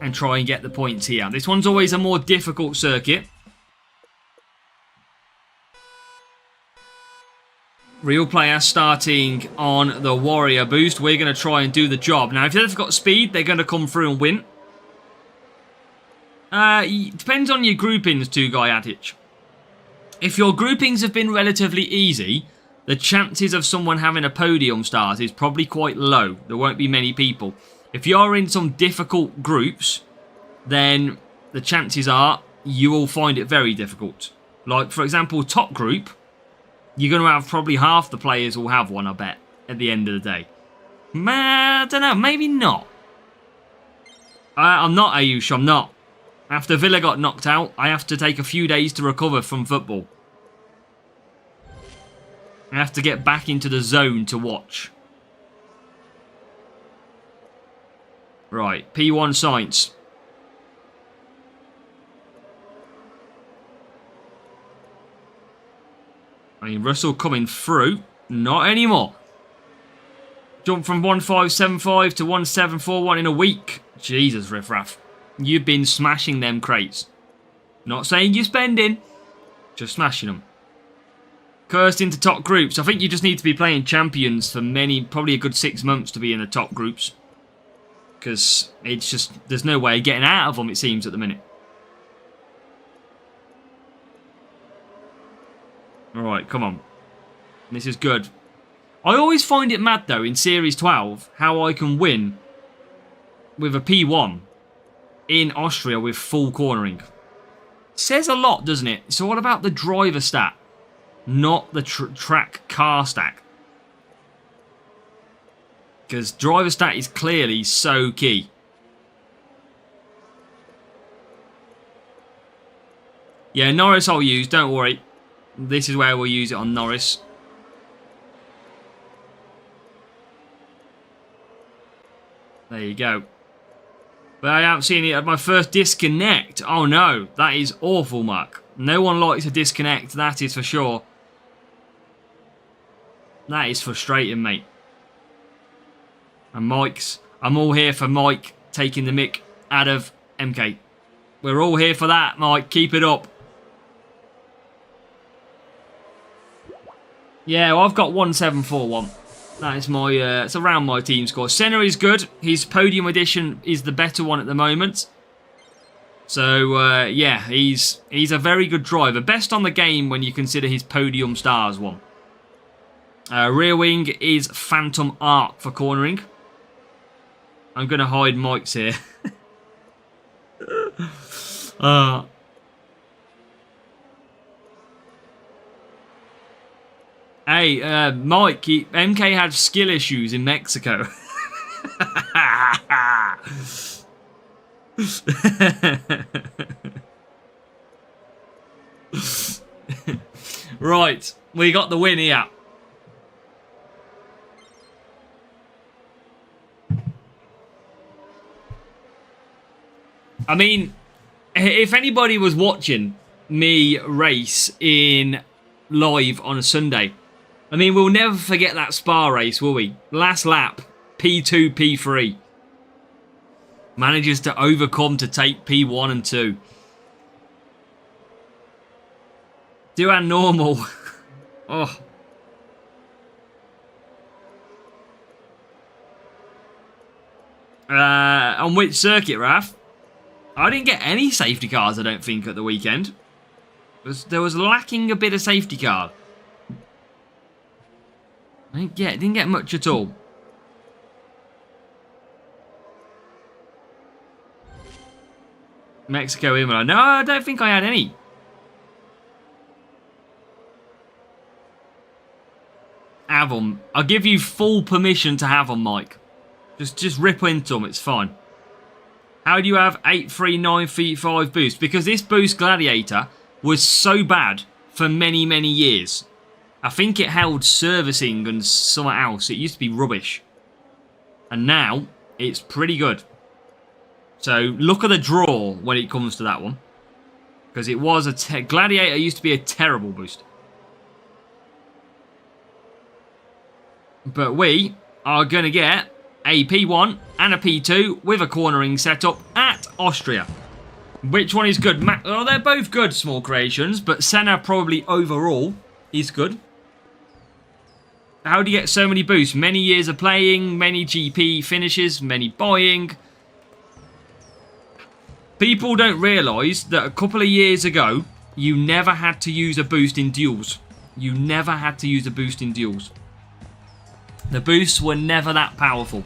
and try and get the points here. This one's always a more difficult circuit. Real player starting on the Warrior boost. We're going to try and do the job. Now, if they've got speed, they're going to come through and win. Depends on your groupings, Two Guy Adage. If your groupings have been relatively easy, the chances of someone having a podium stars is probably quite low. There won't be many people. If you're in some difficult groups, then the chances are you will find it very difficult. Like, for example, top group. You're going to have probably half the players will have one, I bet, at the end of the day. I don't know, maybe not. I'm not, Ayush, I'm not. After Villa got knocked out, I have to take a few days to recover from football. I have to get back into the zone to watch. Right, P1 Science. I mean, Russell coming through. Not anymore. Jump from 1575 to 1741 in a week. Jesus, Riffraff. You've been smashing them crates. Not saying you're spending. Just smashing them. Cursed into top groups. I think you just need to be playing champions for probably a good 6 months to be in the top groups. Because it's just, there's no way of getting out of them, it seems, at the minute. Alright, come on. This is good. I always find it mad, though, in Series 12, how I can win with a P1 in Austria with full cornering. Says a lot, doesn't it? It's all about the driver stat, not the track car stack. Because driver stat is clearly so key. Yeah, Norris I'll use, don't worry. This is where we'll use it on Norris. There you go. But I haven't seen it at my first disconnect. Oh no, that is awful, Mark. No one likes a disconnect, that is for sure. That is frustrating, mate. And I'm all here for Mike taking the mick out of MK. We're all here for that, Mike. Keep it up. Yeah, well, I've got 1741. That is my, it's around my team score. Senna is good. His podium edition is the better one at the moment. So, yeah, he's a very good driver. Best on the game when you consider his podium stars one. Rear wing is Phantom Arc for cornering. I'm going to hide Mike's here. Hey, Mike, MK had skill issues in Mexico. Right, we got the win here. I mean, if anybody was watching me race in live on a Sunday, I mean, we'll never forget that Spa race, will we? Last lap, P2, P3. Manages to overcome to take P1 and 2. Do our normal. Oh. On which circuit, Raf? I didn't get any safety cars, I don't think, at the weekend. There was lacking a bit of safety car. I didn't get much at all. Mexico, Imola. No, I don't think I had any. Have them. I'll give you full permission to have them, Mike. Just rip into them, it's fine. How do you have 83935 boost? Because this boost Gladiator was so bad for many, many years. I think it held servicing and something else. It used to be rubbish. And now, it's pretty good. So, look at the draw when it comes to that one. Because it was Gladiator used to be a terrible boost. But we are going to get a P1 and a P2 with a cornering setup at Austria. Which one is good? Well, they're both good small creations, but Senna probably overall is good. How do you get so many boosts? Many years of playing, many GP finishes, many buying. People don't realise that a couple of years ago, you never had to use a boost in duels. You never had to use a boost in duels. The boosts were never that powerful.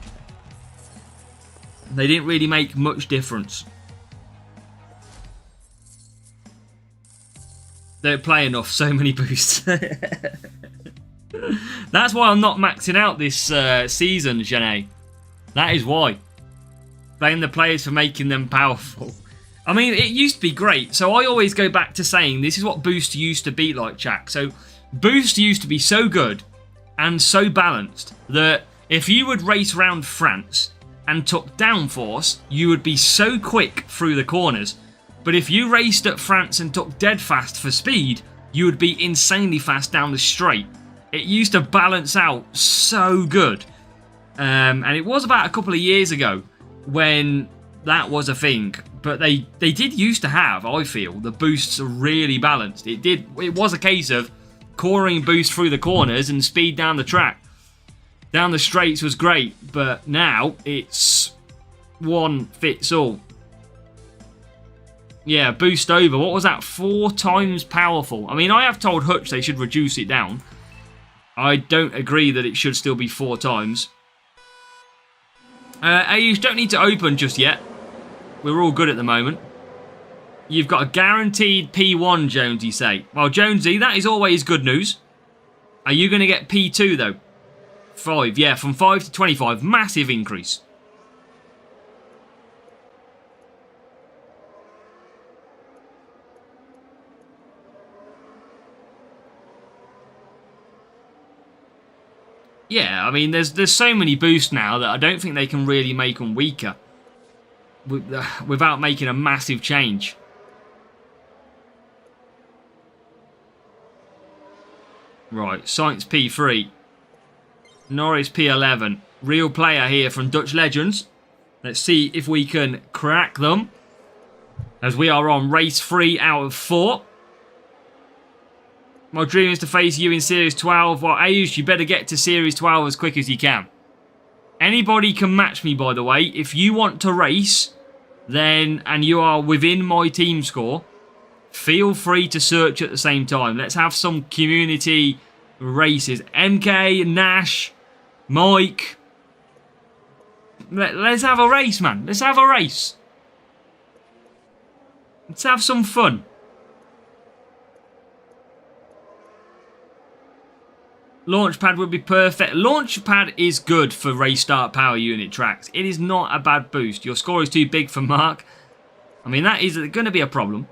They didn't really make much difference. Don't play enough. So many boosts. That's why I'm not maxing out this season, Janae. That is why. Blame the players for making them powerful. I mean, it used to be great. So I always go back to saying this is what boost used to be like, Jack. So boost used to be so good and so balanced that if you would race around France and took downforce, you would be so quick through the corners. But if you raced at France and took dead fast for speed, you would be insanely fast down the straight. It used to balance out so good. And it was about a couple of years ago when that was a thing. But they did used to have, I feel, the boosts are really balanced. It was a case of cornering boost through the corners and speed down the track. Down the straights was great, but now it's one fits all. Yeah, boost over. What was that? 4 times powerful. I mean, I have told Hutch they should reduce it down. I don't agree that it should still be 4 times. You don't need to open just yet. We're all good at the moment. You've got a guaranteed P1, Jonesy say. Well, Jonesy, that is always good news. Are you going to get P2, though? 5, yeah, from 5 to 25. Massive increase. Yeah, I mean, there's so many boosts now that I don't think they can really make them weaker without making a massive change. Right, Science P3. Norris P11. Real player here from Dutch Legends. Let's see if we can crack them. As we are on race 3 out of 4. My dream is to face you in Series 12. Well, Ayush, you better get to Series 12 as quick as you can. Anybody can match me, by the way. If you want to race, then, and you are within my team score, feel free to search at the same time. Let's have some community races. MK, Nash, Mike. Let's have a race, man. Let's have a race. Let's have some fun. Launchpad would be perfect. Launchpad is good for race start power unit tracks. It is not a bad boost. Your score is too big for Mark. I mean, that is going to be a problem.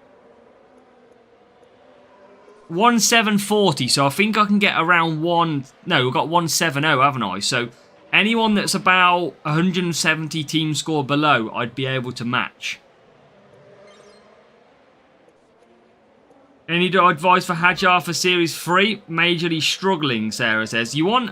1740, so I think I can get around one... No, we've got 170, haven't I? So anyone that's about 170 team score below, I'd be able to match. Any advice for Hajar for Series 3? Majorly struggling, Sarah says. You want,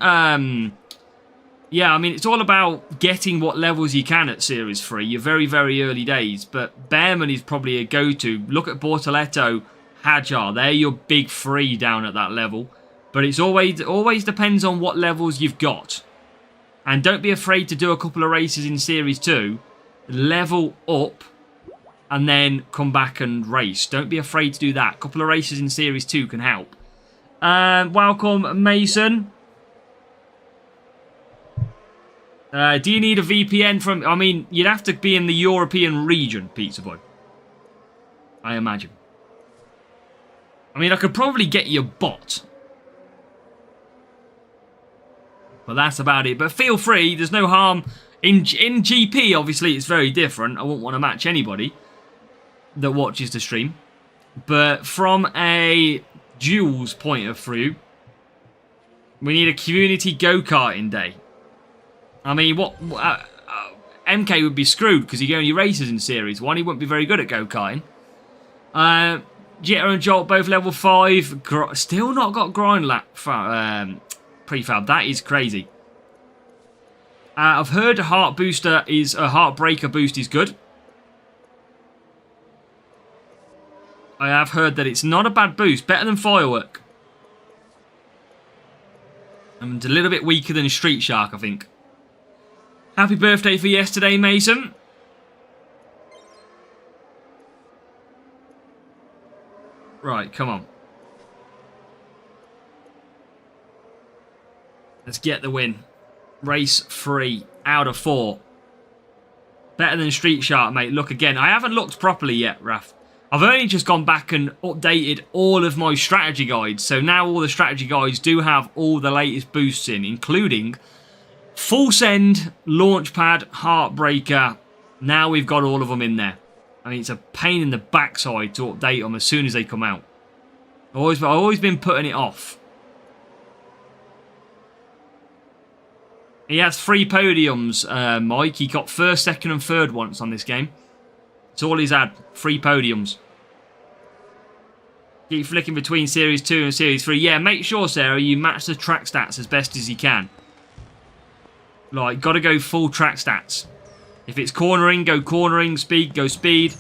yeah, I mean, it's all about getting what levels you can at Series 3. You're very, very early days, but Behrman is probably a go-to. Look at Bortoletto, Hajar. They're your big 3 down at that level. But it's always depends on what levels you've got. And don't be afraid to do a couple of races in Series 2. Level up. And then come back and race. Don't be afraid to do that. A couple of races in Series 2 can help. Welcome, Mason. Do you need a VPN from... I mean, you'd have to be in the European region, Pizza Boy. I imagine. I mean, I could probably get you a bot. But that's about it. But feel free. There's no harm. In GP, obviously, it's very different. I wouldn't want to match anybody that watches the stream. But from a duels point of view, we need a community go-karting day. I mean, MK would be screwed because he only races in Series 1. He wouldn't be very good at go-karting. Jitter and Jolt both level 5. Still not got grind lap prefab. That is crazy. I've heard Heart Booster is a Heartbreaker boost is good. I have heard that it's not a bad boost. Better than Firework. And a little bit weaker than Street Shark, I think. Happy birthday for yesterday, Mason. Right, come on. Let's get the win. Race 3 out of 4. Better than Street Shark, mate. Look again. I haven't looked properly yet, Raf. I've only just gone back and updated all of my strategy guides. So now all the strategy guides do have all the latest boosts in, including Full Send, Launchpad, Heartbreaker. Now we've got all of them in there. I mean, it's a pain in the backside to update them as soon as they come out. I've always been putting it off. He has 3 podiums, Mike. He got first, second and third once on this game. That's all he's had. 3 podiums. Keep flicking between Series 2 and Series 3. Yeah, make sure, Sarah, you match the track stats as best as you can. Like, got to go full track stats. If it's cornering, go cornering. Speed, go speed.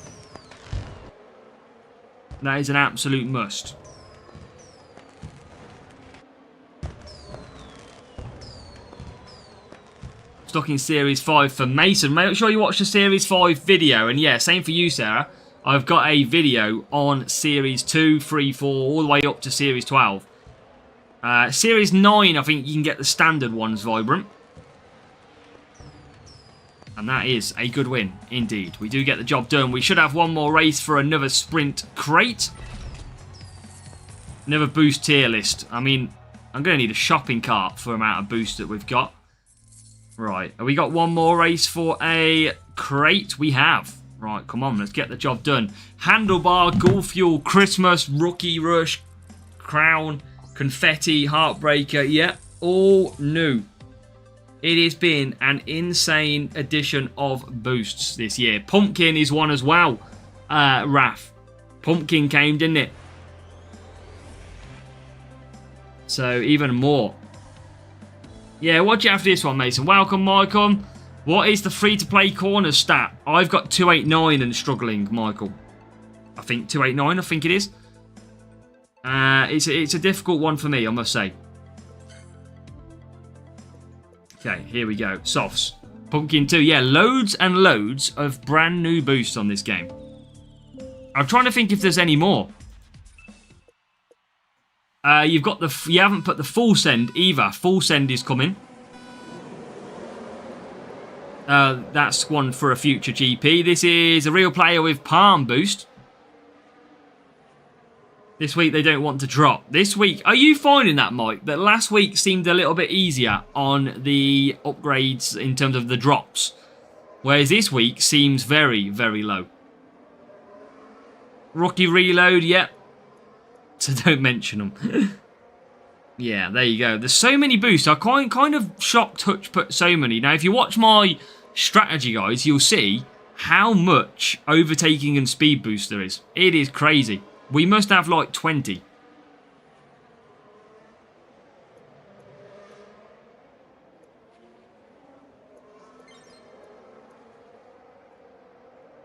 That is an absolute must. Stuck in Series 5 for Mason. Make sure you watch the Series 5 video. And yeah, same for you, Sarah. I've got a video on Series 2, 3, 4, all the way up to Series 12. Series 9, I think you can get the standard ones vibrant. And that is a good win, indeed. We do get the job done. We should have one more race for another sprint crate. Another boost tier list. I mean, I'm going to need a shopping cart for the amount of boost that we've got. Right, have we got one more race for a crate? We have. Right, come on, let's get the job done. Handlebar, Gulf Fuel, Christmas, Rookie Rush, Crown, Confetti, Heartbreaker. Yeah, all new. It has been an insane addition of boosts this year. Pumpkin is one as well, Raf. Pumpkin came, didn't it? So, even more. Yeah, what do you have for this one, Mason? Welcome, Michael. What is the free-to-play corner stat? I've got 289 and struggling, Michael. I think 289, I think it is. It's a difficult one for me, I must say. Okay, here we go. Softs. Pumpkin 2. Yeah, loads and loads of brand new boosts on this game. I'm trying to think if there's any more. You've got you haven't put the full send either. Full send is coming. That's one for a future GP. This is a real player with palm boost. This week they don't want to drop. This week, are you finding that, Mike? That last week seemed a little bit easier on the upgrades in terms of the drops. Whereas this week seems very, very low. Rookie reload, yep. So don't mention them. Yeah, there you go. There's so many boosts. I'm kind of shocked Hutch put so many. Now, if you watch my strategy guys, you'll see how much overtaking and speed boost there is. It is crazy. We must have like 20.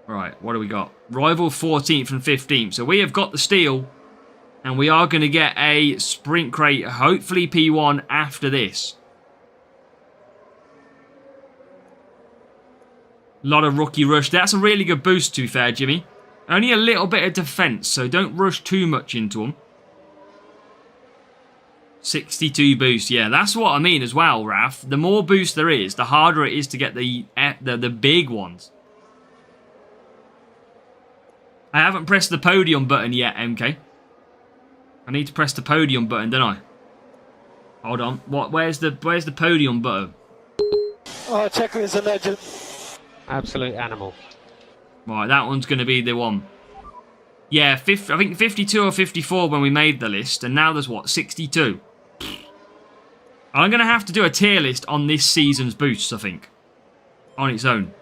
Right, what do we got? Rival 14th and 15th. So we have got the steal. And we are going to get a sprint crate, hopefully P1 after this. A lot of rookie rush. That's a really good boost, to be fair, Jimmy. Only a little bit of defense, so don't rush too much into them. 62 boost. Yeah, that's what I mean as well, Raf. The more boost there is, the harder it is to get the big ones. I haven't pressed the podium button yet, MK. I need to press the podium button, don't I? Hold on. What? Where's the podium button? Oh, Checker is a legend. Absolute animal. Right, that one's going to be the one. Yeah, I think 52 or 54 when we made the list, and now there's what, 62. I'm going to have to do a tier list on this season's boosts, I think, on its own.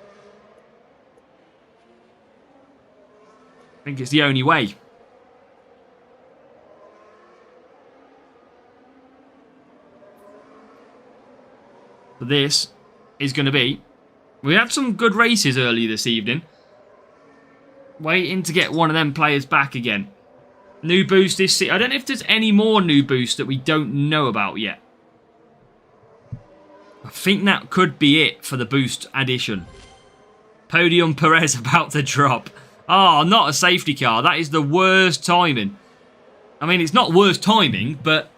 I think it's the only way. But this is going to be... We had some good races earlier this evening. Waiting to get one of them players back again. New boost this season. I don't know if there's any more new boosts that we don't know about yet. I think that could be it for the boost addition. Podium Perez about to drop. Oh, not a safety car. That is the worst timing. I mean, it's not worst timing, but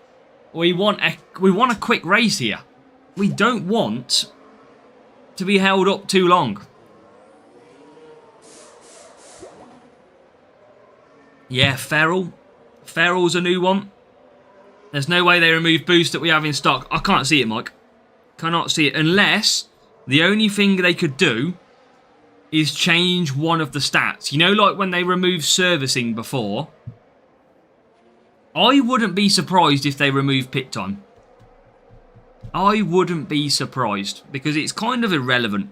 we want a quick race here. We don't want to be held up too long. Yeah, Feral. Feral's a new one. There's no way they remove boost that we have in stock. I can't see it, Mike. Cannot see it. Unless the only thing they could do is change one of the stats. You know, like when they removed servicing before? I wouldn't be surprised if they remove pit time. I wouldn't be surprised because it's kind of irrelevant.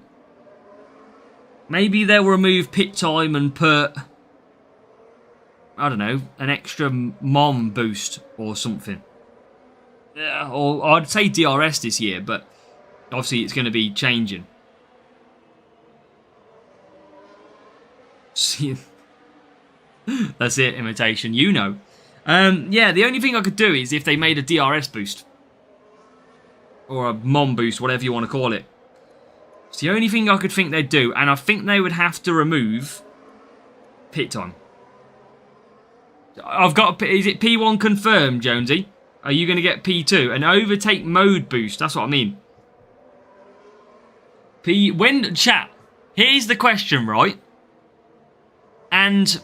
Maybe they'll remove pit time and put, I don't know, an extra mom boost or something. Yeah, or I'd say DRS this year, but obviously it's going to be changing. See, that's it, imitation. You know. Yeah, the only thing I could do is if they made a DRS boost. Or a mom boost, whatever you want to call it. It's the only thing I could think they'd do. And I think they would have to remove pit time. I've got... Is it P1 confirmed, Jonesy? Are you going to get P2? An overtake mode boost. That's what I mean. Chat. Here's the question, right? And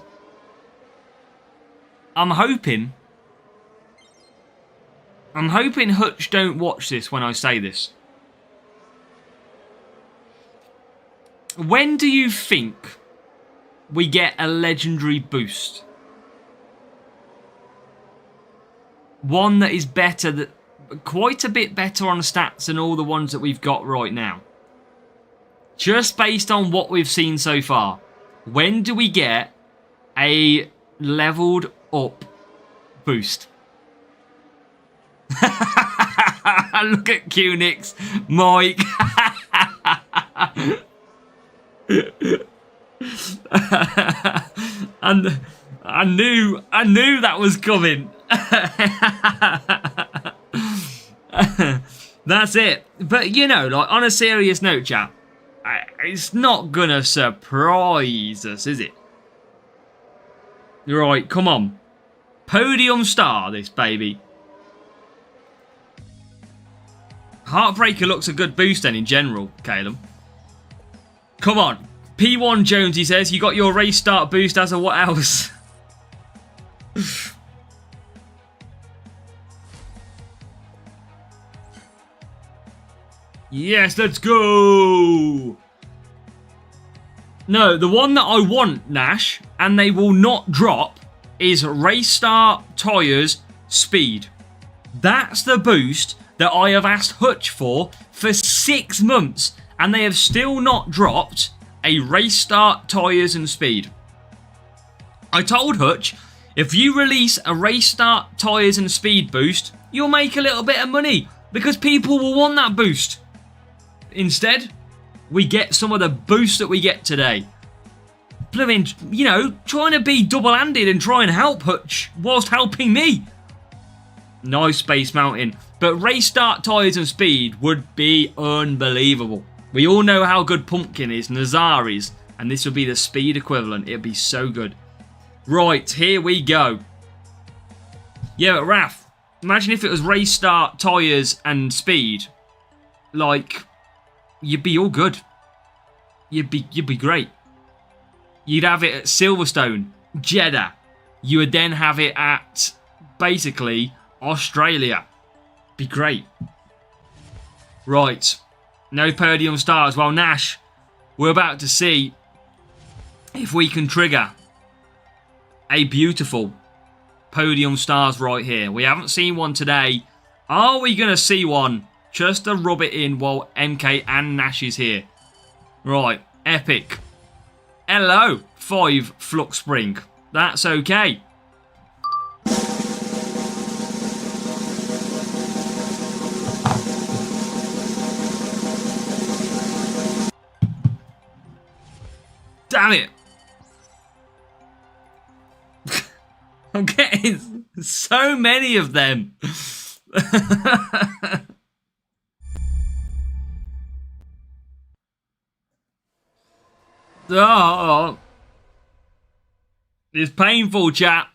I'm hoping Hutch don't watch this when I say this. When do you think we get a legendary boost? One that is better, quite a bit better on stats than all the ones that we've got right now. Just based on what we've seen so far. When do we get a leveled up boost? Look at Qnix, Mike. And I knew that was coming. That's it. But you know, like on a serious note, chat, it's not gonna surprise us, is it? Right, come on. Podium star, this baby. Heartbreaker looks a good boost then in general, Caleb. Come on. P1 Jones, he says, you got your race start boost as a what else? Yes, let's go. No, the one that I want, Nash, and they will not drop, is race start, tyres, speed. That's the boost that I have asked Hutch for 6 months, and they have still not dropped a race start, tyres and speed. I told Hutch, if you release a race start, tyres and speed boost, you'll make a little bit of money because people will want that boost. Instead, we get some of the boost that we get today. Blooming, you know, trying to be double-handed and try and help Hutch whilst helping me. Nice Space Mountain. But race start, tyres and speed would be unbelievable. We all know how good Pumpkin is, Nazar is, and this would be the speed equivalent. It'd be so good. Right, here we go. Yeah, but Raph, imagine if it was race start, tyres and speed. Like, you'd be all good. You'd be great. You'd have it at Silverstone, Jeddah. You would then have it at, basically, Australia. Be great. Right. No podium stars. Well, Nash, we're about to see if we can trigger a beautiful podium stars right here. We haven't seen one today. Are we going to see one just to rub it in while MK and Nash is here? Right. Epic. Hello, 5 Flux Spring. That's okay. Damn it. I'm getting so many of them. Oh, it's painful, chat.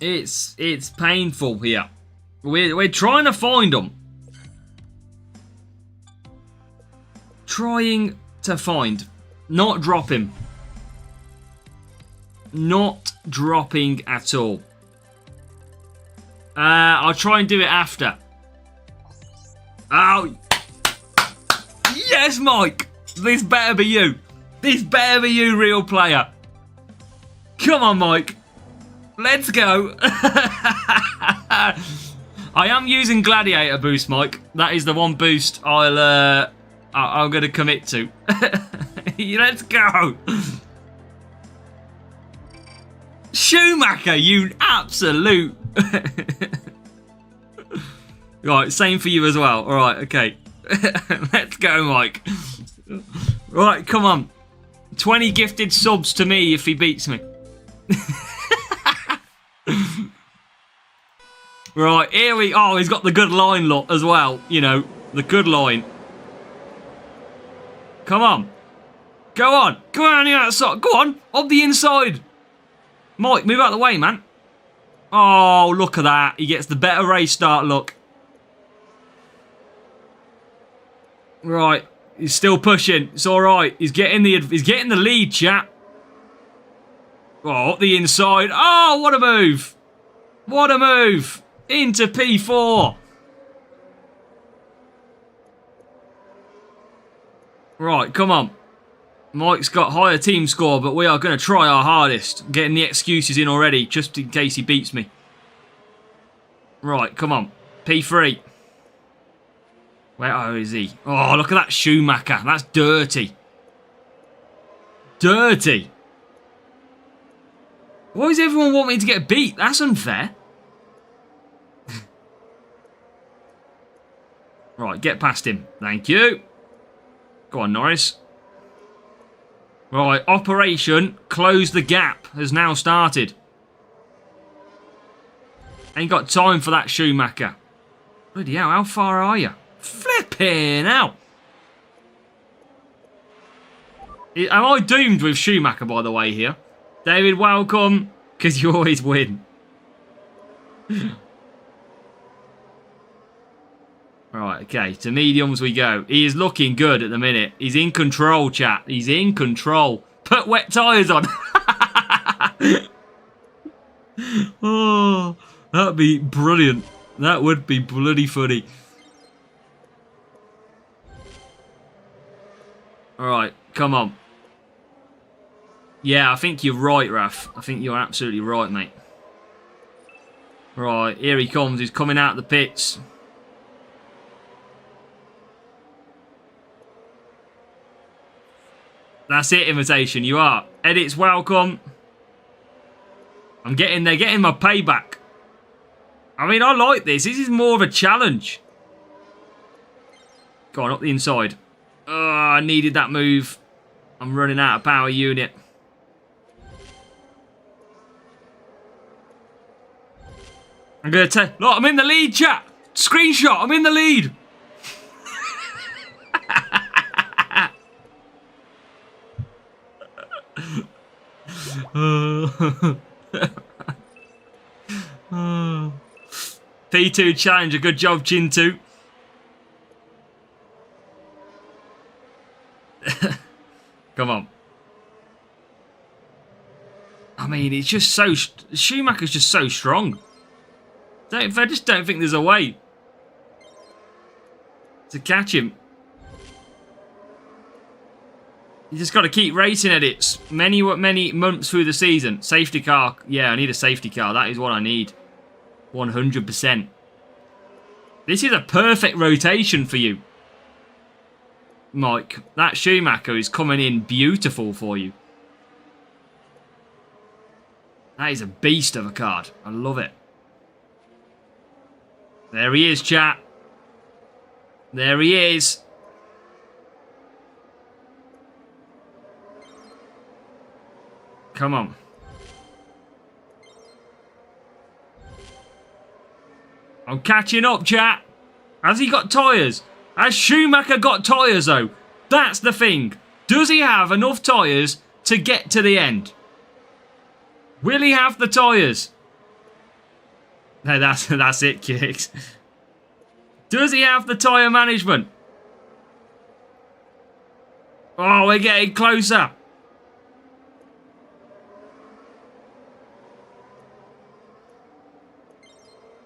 It's painful here. We're trying to find them. Trying to find. Not drop him. Not dropping at all. I'll try and do it after. Oh. Yes, Mike. This better be you. This better be you, real player. Come on, Mike. Let's go. I am using Gladiator boost, Mike. That is the one boost I'm going to commit to. Let's go. Schumacher, you absolute... Right, same for you as well. All right, okay. Let's go, Mike. Right, come on. 20 gifted subs to me if he beats me. Right, here we... Oh, he's got the good line lot as well. You know, the good line. Come on. Go on. Go on the outside. Go on. Up the inside. Mike, move out of the way, man. Oh, look at that. He gets the better race start, look. Right. He's still pushing. It's all right. He's getting the lead, chat. Oh, up the inside. Oh, what a move. What a move. Into P4. Right, come on. Mike's got higher team score, but we are going to try our hardest. Getting the excuses in already, just in case he beats me. Right, come on. P3. Where is he? Oh, look at that Schumacher. That's dirty. Dirty. Why does everyone want me to get beat? That's unfair. Right, get past him. Thank you. Go on, Norris. Right, Operation Close the Gap has now started. Ain't got time for that Schumacher. Bloody hell, how far are you? Flipping out. Am I doomed with Schumacher, by the way, here? David, welcome, because you always win. Right, okay, to mediums we go. He is looking good at the minute. He's in control, chat. He's in control. Put wet tyres on. Oh, that'd be brilliant. That would be bloody funny. Alright, come on. Yeah, I think you're right, Raf. I think you're absolutely right, mate. Right, here he comes. He's coming out of the pits. That's it, Invitation. You are. Edits, welcome. They're getting my payback. I mean, I like this. This is more of a challenge. Go on, up the inside. Oh, I needed that move. I'm running out of power unit. I'm going to tell... Look, I'm in the lead, chat. Screenshot, I'm in the lead. P2 Challenger, good job, Chintu. Come on. I mean, it's just so... Schumacher's just so strong. I just don't think there's a way to catch him. You just got to keep racing Edits. Many months through the season. Safety car. Yeah, I need a safety car. That is what I need. 100%. This is a perfect rotation for you, Mike. That Schumacher is coming in beautiful for you. That is a beast of a card. I love it. There he is, chat. There he is. Come on. I'm catching up, chat. Has he got tyres? Has Schumacher got tyres, though? That's the thing. Does he have enough tyres to get to the end? Will he have the tyres? No, that's it, Kicks. Does he have the tyre management? Oh, we're getting closer.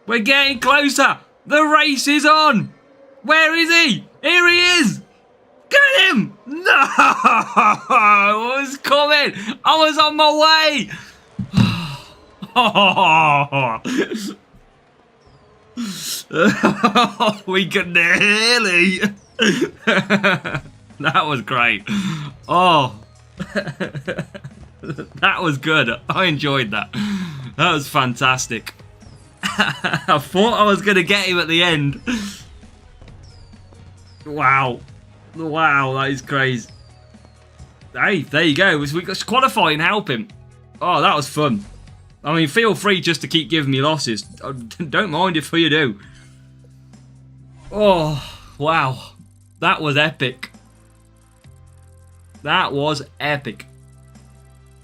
We're getting closer. The race is on. Where is he? Here he is. Get him. No. I was coming. I was on my way. We could nearly. That was great. Oh. That was good. I enjoyed that. That was fantastic. I thought I was going to get him at the end. Wow. Wow, that is crazy. Hey, there you go. We got to qualify and help him. Oh, that was fun. I mean, feel free just to keep giving me losses. Don't mind if you do. Oh, wow. That was epic. That was epic.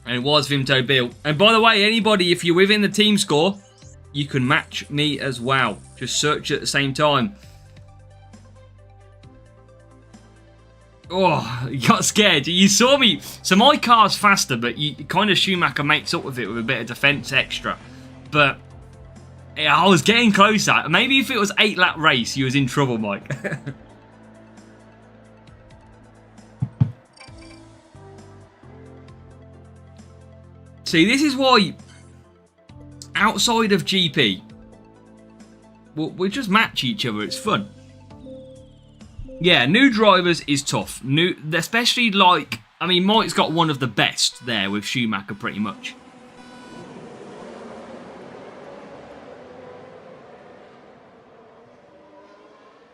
And it was Vimto Bill. And by the way, anybody, if you're within the team score, you can match me as well. Just search at the same time. Oh, you got scared. You saw me. So my car's faster, but you kind of Schumacher makes up with it with a bit of defense extra. But yeah, I was getting closer. Maybe if it was 8-lap race, you was in trouble, Mike. See, this is why outside of GP, we'll just match each other. It's fun. Yeah, new drivers is tough. New, especially like, I mean, Mike's got one of the best there with Schumacher pretty much.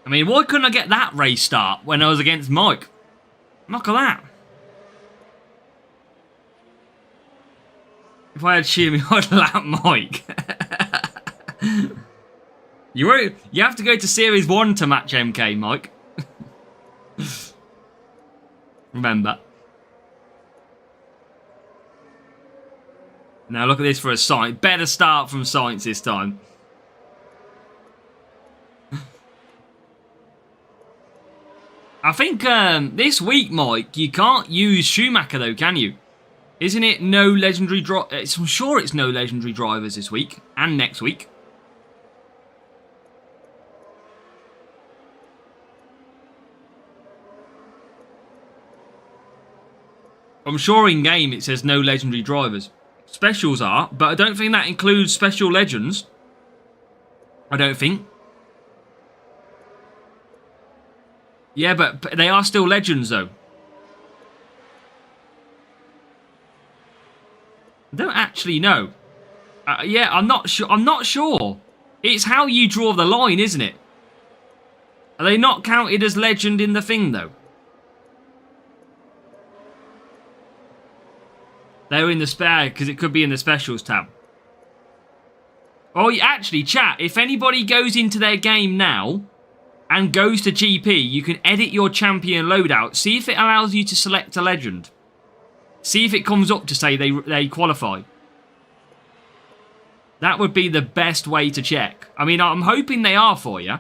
I mean, why couldn't I get that race start when I was against Mike? Look at that. If I had Schumi, I'd lap Mike. You have to go to Series 1 to match MK, Mike. Remember. Now look at this for a Science. Better start from Science this time. I think this week, Mike, you can't use Schumacher though, can you? Isn't it no legendary I'm sure it's no legendary drivers this week and next week. I'm sure in game it says no legendary drivers. Specials are, but I don't think that includes special legends. I don't think. Yeah, but they are still legends though. I don't actually know. Yeah, I'm not sure. I'm not sure. It's how you draw the line, isn't it? Are they not counted as legend in the thing though? They're in the spare because it could be in the specials tab. Oh, actually, chat. If anybody goes into their game now and goes to GP, you can edit your champion loadout. See if it allows you to select a legend. See if it comes up to say they qualify. That would be the best way to check. I mean, I'm hoping they are for you.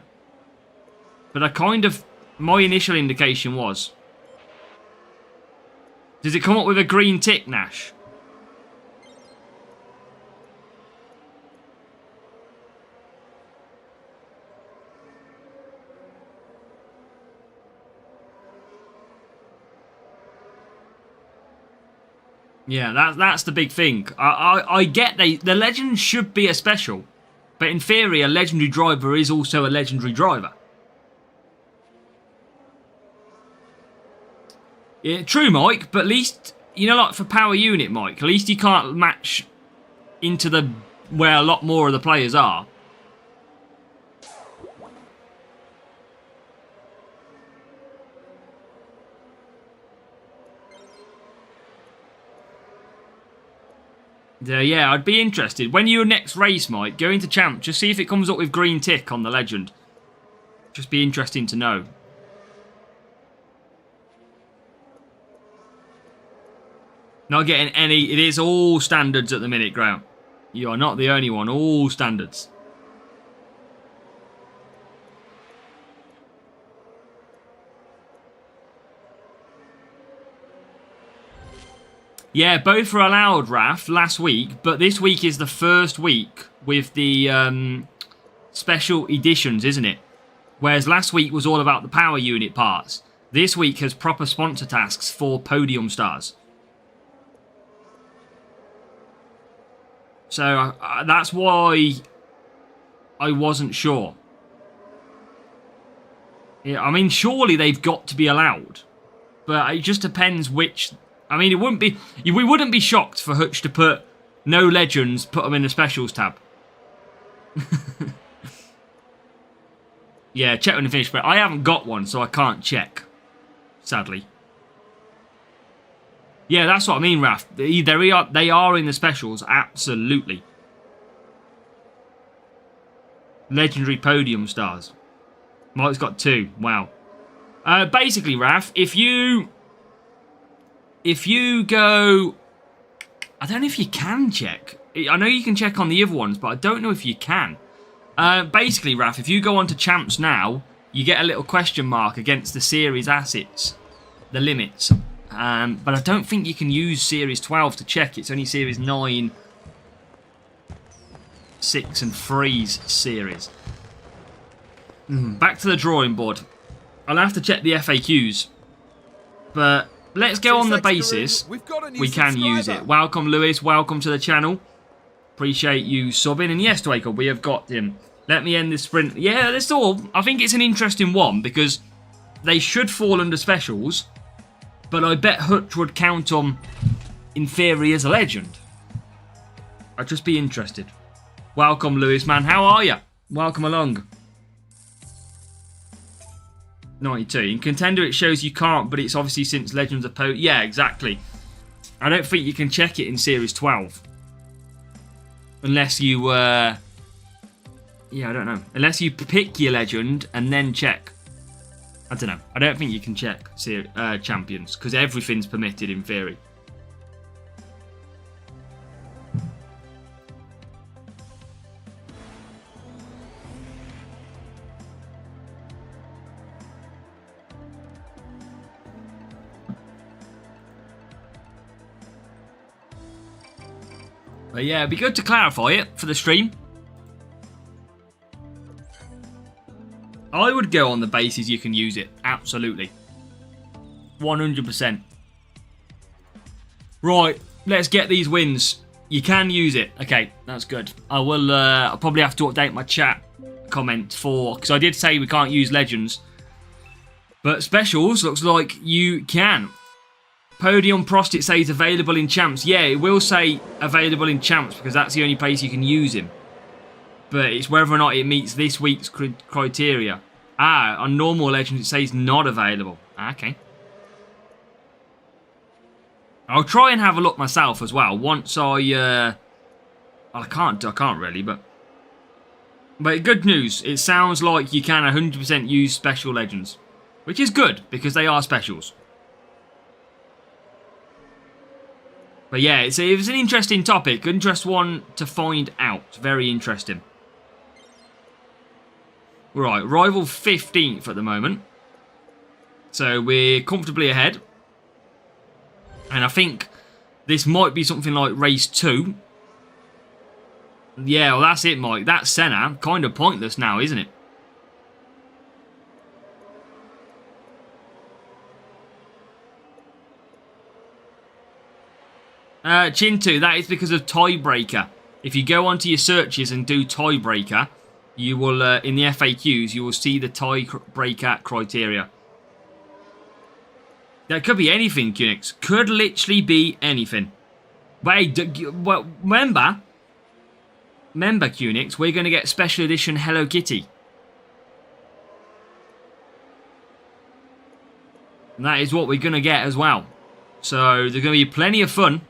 But my initial indication was. Does it come up with a green tick, Nash? Yeah, that's the big thing. I get the legend should be a special, but in theory, a legendary driver is also a legendary driver. Yeah, true, Mike. But at least like for power unit, Mike. At least you can't match into where a lot more of the players are. Yeah, I'd be interested. When your next race, Mike, go into champ, just see if it comes up with green tick on the legend. Just be interesting to know. Not getting any. It is all standards at the minute, Graham. You are not the only one. All standards. Yeah, both were allowed, Raf, last week, but this week is the first week with the special editions, isn't it? Whereas last week was all about the power unit parts. This week has proper sponsor tasks for Podium stars. So that's why I wasn't sure. Yeah, I mean, surely they've got to be allowed. But it just depends which... I mean, it wouldn't be... We wouldn't be shocked for Hutch to put no legends, put them in the specials tab. Yeah, check when you finish. But I haven't got one, so I can't check. Sadly. Yeah, that's what I mean, Raf. They are in the specials, absolutely. Legendary Podium stars. Mike's got 2. Wow. Basically, Raf, if you go... I don't know if you can check. I know you can check on the other ones, but I don't know if you can. Basically, Raf, if you go on to Champs now, you get a little question mark against the series assets. The limits. But I don't think you can use Series 12 to check. It's only Series 9, 6 and 3's series. Back to the drawing board. I'll have to check the FAQs. But let's go on the basis we can use it. Welcome, Lewis. Welcome to the channel. Appreciate you subbing. And yes, Dwaker, we have got him. Let me end this sprint. Yeah, that's all. I think it's an interesting one because they should fall under specials. But I bet Hutch would count them in theory as a legend. I'd just be interested. Welcome, Lewis, man. How are you? Welcome along. 92. In Contender, it shows you can't, but it's obviously since Legends of Podium. Yeah, exactly. I don't think you can check it in Series 12. Unless you, yeah, I don't know. Unless you pick your legend and then check. I don't know. I don't think you can check champions, because everything's permitted in theory. But yeah, it'd be good to clarify it for the stream. I would go on the basis you can use it. Absolutely. 100%. Right, let's get these wins. You can use it. Okay, that's good. I will, I'll probably have to update my chat comment for... Because I did say we can't use legends. But specials looks like you can. Podium Prost, it says available in Champs. Yeah, it will say available in Champs because that's the only place you can use him. But it's whether or not it meets this week's criteria. On normal legends, it says not available. Okay. I'll try and have a look myself as well once I can't really, but good news. It sounds like you can 100% use special legends, which is good because they are specials. But yeah, it was an interesting topic. Interesting one to find out. Very interesting. Right, rival 15th at the moment. So we're comfortably ahead. And I think this might be something like race 2. Yeah, well that's it, Mike. That's Senna. Kind of pointless now, isn't it? Chintu, that is because of tiebreaker. If you go onto your searches and do tiebreaker, you will, in the FAQs, you will see the tiebreaker criteria. That could be anything, Kunix. Could literally be anything. Wait, remember, Kunix, we're going to get special edition Hello Kitty. And that is what we're going to get as well. So there's going to be plenty of fun.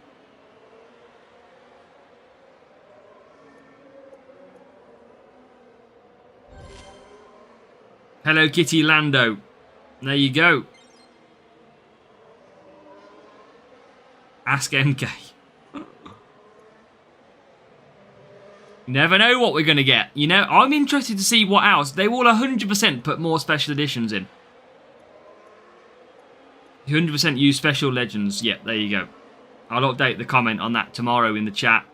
Hello Kitty Lando. There you go. Ask MK. You never know what we're going to get. You know, I'm interested to see what else. They will 100% put more special editions in. 100% use special legends. Yep, there you go. I'll update the comment on that tomorrow in the chat.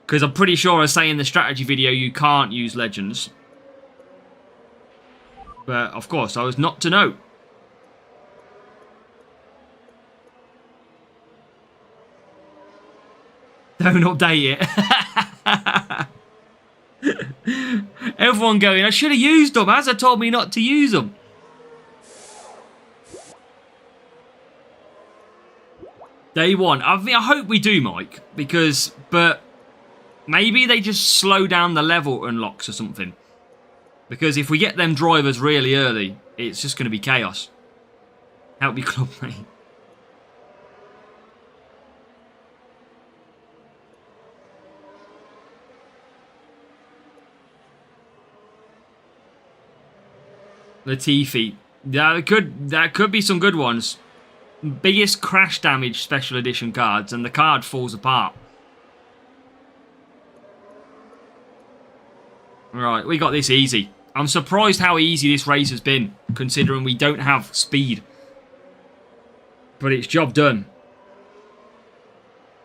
Because I'm pretty sure I say in the strategy video you can't use legends. But, of course, I was not to know. Don't update it. Everyone going, I should have used them. Asa told me not to use them. Day one. I hope we do, Mike. But maybe they just slow down the level unlocks or something. Because if we get them drivers really early, it's just going to be chaos. Help your club, mate. Latifi. That could be some good ones. Biggest crash damage special edition cards, and the card falls apart. Right, we got this easy. I'm surprised how easy this race has been, considering we don't have speed. But it's job done.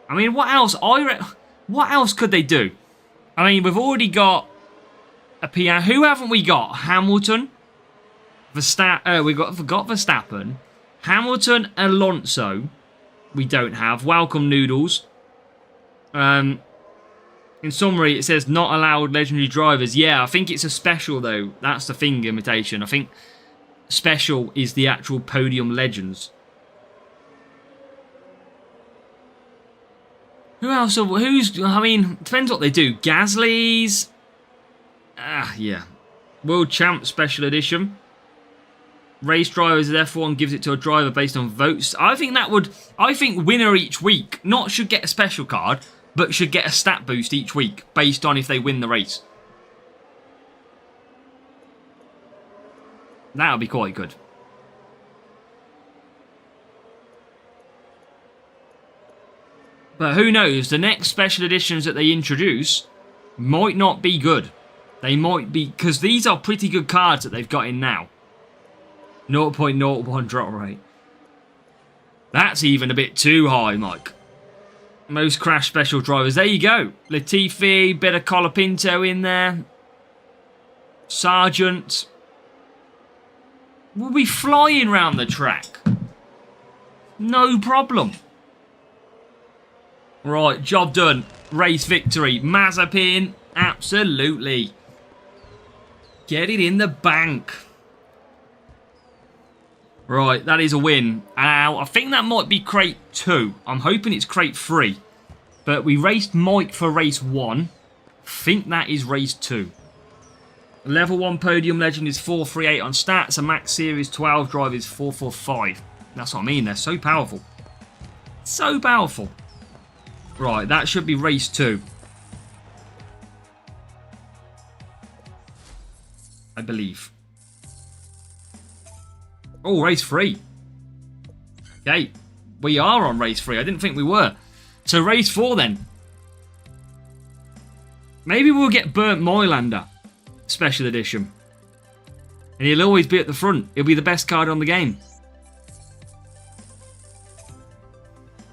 I mean, what else? What else could they do? I mean, we've already got a PR. Who haven't we got? Hamilton. We got Verstappen. Hamilton, Alonso. We don't have. Welcome Noodles. In summary, it says not allowed legendary drivers. Yeah, I think it's a special though. That's the thing, imitation. I think special is the actual Podium Legends. Who else? I mean, depends what they do. Gasly's. Yeah. World Champ Special Edition. Race drivers, F1 gives it to a driver based on votes. I think winner each week not should get a special card, but should get a stat boost each week based on if they win the race. That would be quite good. But who knows? The next special editions that they introduce might not be good. They might be, because these are pretty good cards that they've got in now. 0.01 drop rate. That's even a bit too high, Mike. Most crash special drivers. There you go. Latifi, bit of Colapinto in there. Sargent. We'll be flying around the track. No problem. Right, job done. Race victory. Mazepin, absolutely. Get it in the bank. Right, that is a win. I think that might be crate 2. I'm hoping it's crate 3. But we raced Mike for race 1. I think that is race 2. Level 1 Podium Legend is 438 on stats. A Max Series 12 drive is 445. That's what I mean. They're so powerful. So powerful. Right, that should be race 2. I believe. Oh, race 3. Okay, we are on race 3. I didn't think we were. So race 4 then. Maybe we'll get Burnt Moilander special edition. And he'll always be at the front. He'll be the best card on the game.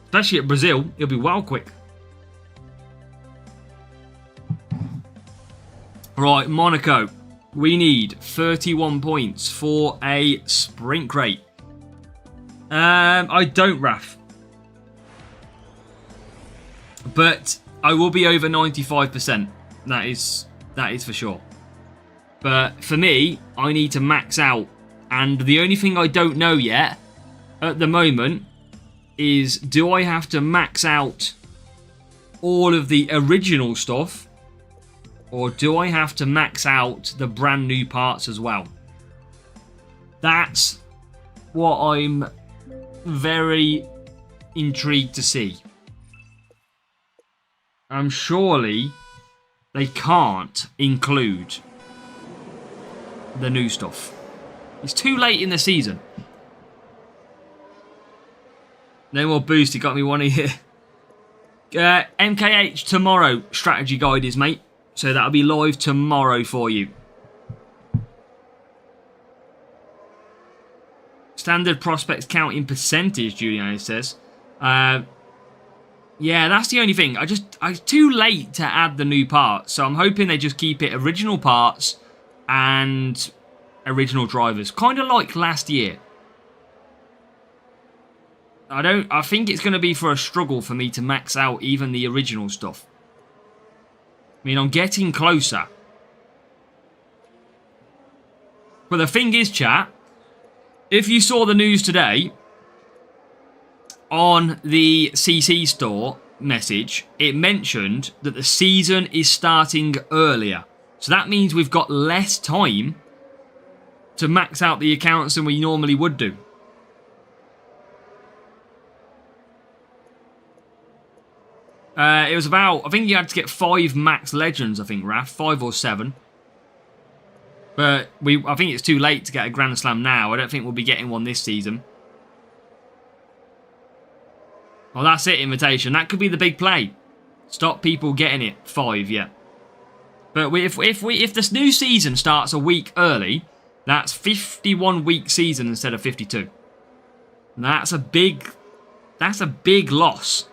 Especially at Brazil, he'll be well quick. Right, Monaco. We need 31 points for a sprint crate. I don't, Raf. But I will be over 95%. That is for sure. But for me, I need to max out. And the only thing I don't know yet, at the moment, is do I have to max out all of the original stuff? Or do I have to max out the brand new parts as well? That's what I'm very intrigued to see. Surely they can't include the new stuff. It's too late in the season. No more boost. It got me one here. MKH tomorrow strategy guide is, mate. So that'll be live tomorrow for you. Standard prospects count in percentage, Julian says. Yeah, that's the only thing. It's too late to add the new parts. So I'm hoping they just keep it original parts and original drivers. Kind of like last year. I think it's going to be for a struggle for me to max out even the original stuff. I mean, I'm getting closer. But the thing is, chat, if you saw the news today on the CC store message, it mentioned that the season is starting earlier. So that means we've got less time to max out the accounts than we normally would do. It was about, I think you had to get 5 max legends, I think, Raf, 5 or 7. But I think it's too late to get a Grand Slam now. I don't think we'll be getting one this season. Well, that's it, invitation. That could be the big play. Stop people getting it 5, yeah. But if this new season starts a week early, that's 51-week season instead of 52. And that's a big loss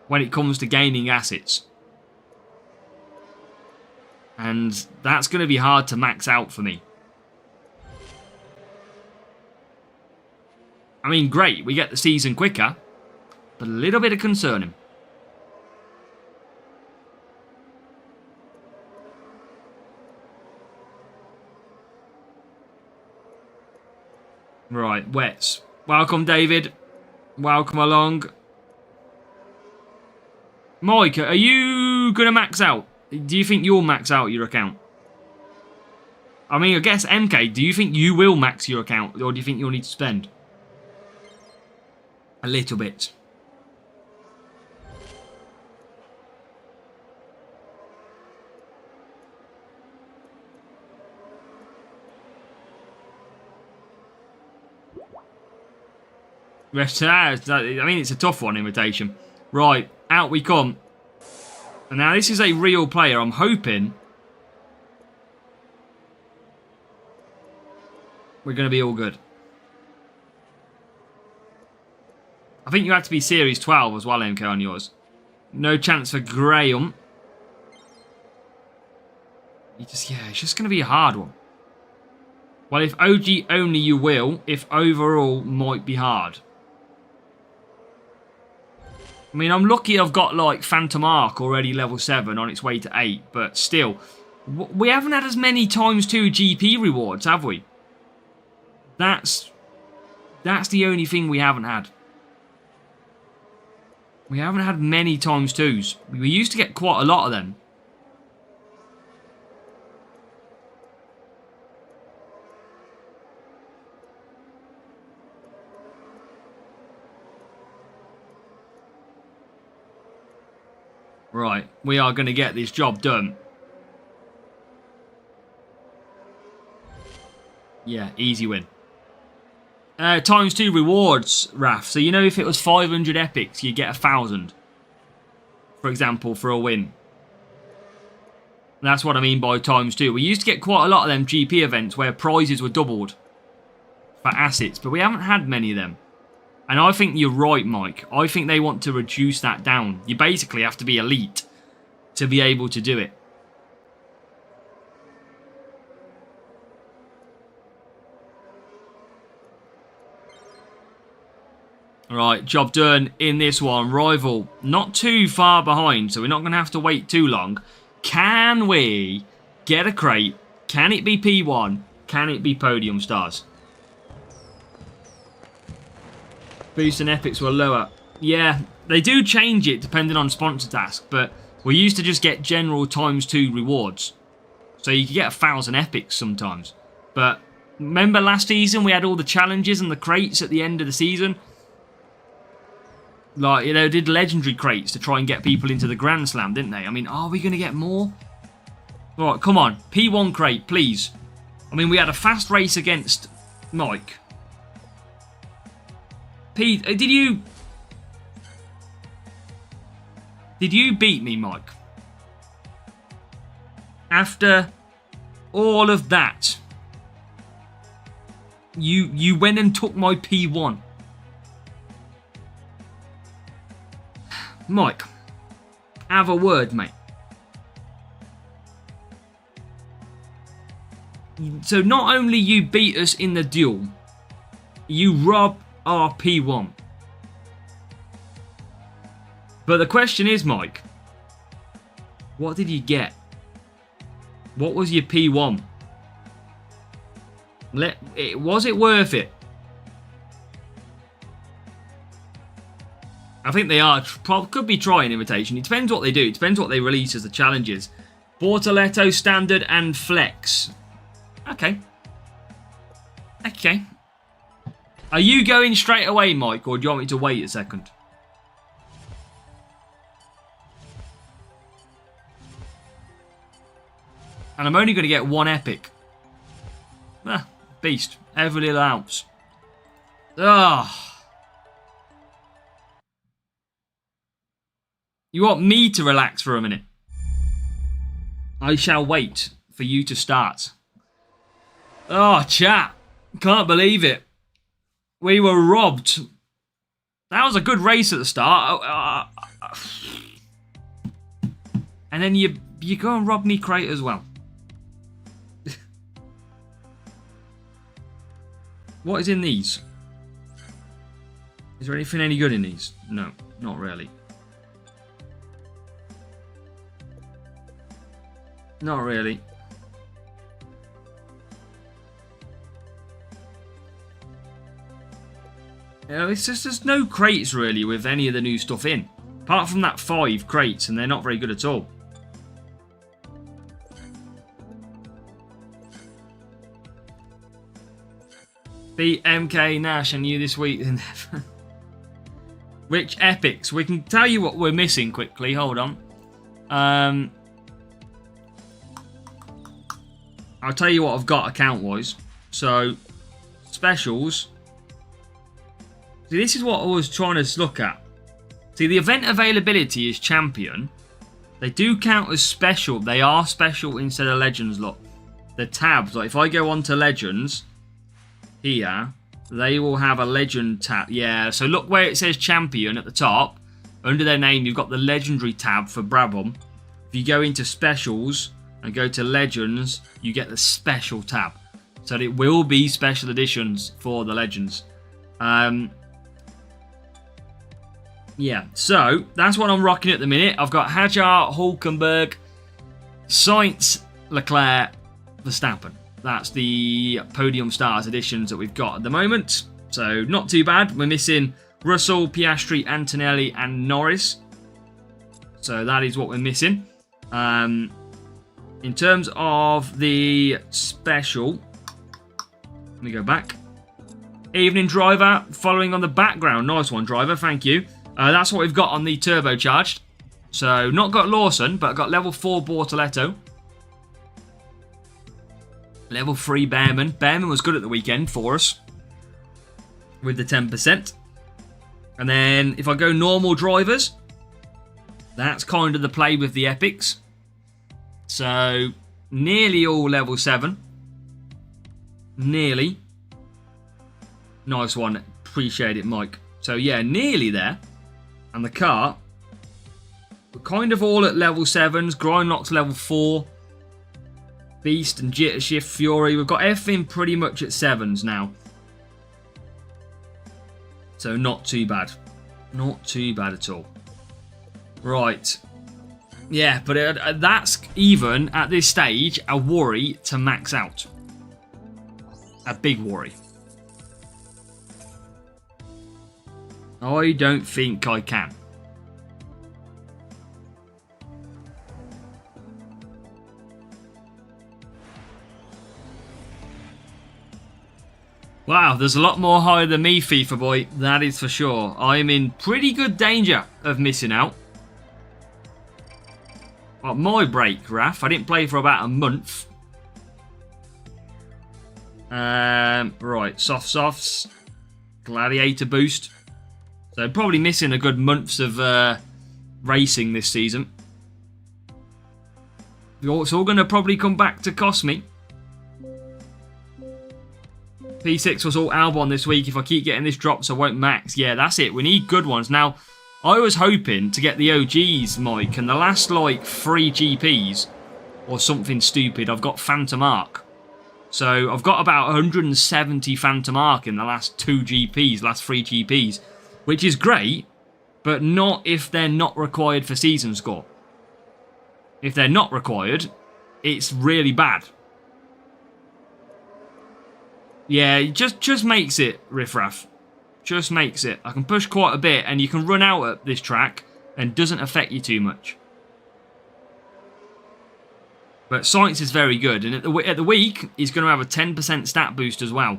when it comes to gaining assets. And that's going to be hard to max out for me. I mean, great, we get the season quicker, but a little bit of concerning. Right, wets. Welcome, David. Welcome along. Mike, are you going to max out? Do you think you'll max out your account? I mean, I guess, MK, do you think you will max your account? Or do you think you'll need to spend? A little bit. I mean, it's a tough one, invitation. Right, out we come. And now this is a real player. I'm hoping we're going to be all good. I think you have to be Series 12 as well, MK, on yours. No chance for Graham. It's just going to be a hard one. Well, if OG only, you will. If overall, might be hard. I mean, I'm lucky I've got, like, Phantom Arc already level 7 on its way to 8. But still, we haven't had as many times 2 GP rewards, have we? That's the only thing we haven't had. We haven't had many times 2s. We used to get quite a lot of them. Right, we are going to get this job done. Yeah, easy win. Times 2 rewards, Raf. So, you know, if it was 500 epics, you get 1,000. For example, for a win. That's what I mean by times 2. We used to get quite a lot of them GP events where prizes were doubled for assets, but we haven't had many of them. And I think you're right, Mike. I think they want to reduce that down. You basically have to be elite to be able to do it. Right, job done in this one. Rival, not too far behind, so we're not going to have to wait too long. Can we get a crate? Can it be P1? Can it be Podium stars? Boost and epics were lower. Yeah, they do change it depending on sponsor task, but we used to just get general times 2 rewards. So you could get 1,000 epics sometimes. But remember last season we had all the challenges and the crates at the end of the season? Like, you know, did legendary crates to try and get people into the Grand Slam, didn't they? I mean, are we going to get more? Right, come on. P1 crate, please. I mean, we had a fast race against Mike. Did you beat me, Mike? After all of that, you went and took my P1. Mike, have a word, mate. So not only you beat us in the duel, you rob our P1. But the question is, Mike, what did you get? What was your P1? Was it worth it? I think they are. Could be trying invitation. It depends what they do. It depends what they release as the challenges. Bortoletto, Standard, and Flex. Okay. Okay. Are you going straight away, Mike, or do you want me to wait a second? And I'm only going to get one epic. Ah, beast. Every little ounce. Ah. You want me to relax for a minute? I shall wait for you to start. Oh, chat. Can't believe it. We were robbed. That was a good race at the start. And then you go and rob me crate as well. What is in these? Is there anything any good in these? No, not really. Not really. It's just there's no crates really with any of the new stuff in. Apart from that 5 crates, and they're not very good at all. Beat MK Nash and you this week. Which epics? We can tell you what we're missing quickly. Hold on. I'll tell you what I've got account-wise. So, specials. See, this is what I was trying to look at. See, the event availability is champion. They do count as special. They are special instead of legends, look. The tabs, like if I go on to legends, here, they will have a legend tab. Yeah, so look where it says champion at the top. Under their name, you've got the legendary tab for Brabham. If you go into specials and go to legends, you get the special tab. So it will be special editions for the legends. Yeah, so that's what I'm rocking at the minute. I've got Hajar, Hulkenberg, Sainz, Leclerc, Verstappen. That's the Podium Stars editions that we've got at the moment. So not too bad. We're missing Russell, Piastri, Antonelli, and Norris. So that is what we're missing. In terms of the special, let me go back. Evening Driver, following on the background. Nice one, Driver. Thank you. That's what we've got on the turbocharged. So, not got Lawson, but got level 4 Bortoletto. Level 3 Behrman. Behrman was good at the weekend for us. With the 10%. And then, if I go normal drivers, that's kind of the play with the epics. So, nearly all level 7. Nearly. Nice one. Appreciate it, Mike. So, yeah, nearly there. And the car, we're kind of all at level 7s. Grindlock's level 4. Beast and Jitter Shift Fury. We've got everything pretty much at 7s now. So not too bad. Not too bad at all. Right. Yeah, but that's even, at this stage, a worry to max out. A big worry. I don't think I can. Wow, there's a lot more higher than me, FIFA boy. That is for sure. I am in pretty good danger of missing out. Well, my break, Raf. I didn't play for about a month. Right, softs. Gladiator boost. So probably missing a good months of racing this season. It's all going to probably come back to cost me. P6 was all Albon this week. If I keep getting this drops, I won't max. Yeah, that's it. We need good ones. Now, I was hoping to get the OGs, Mike, and the last, like, 3 GPs or something stupid, I've got Phantom Arc. So I've got about 170 Phantom Arc in the last 3 GPs, which is great, but not if they're not required for season score. If they're not required, it's really bad. Yeah, it just makes it riffraff. Just makes it. I can push quite a bit, and you can run out at this track, and doesn't affect you too much. But Science is very good, and at the week, he's going to have a 10% stat boost as well,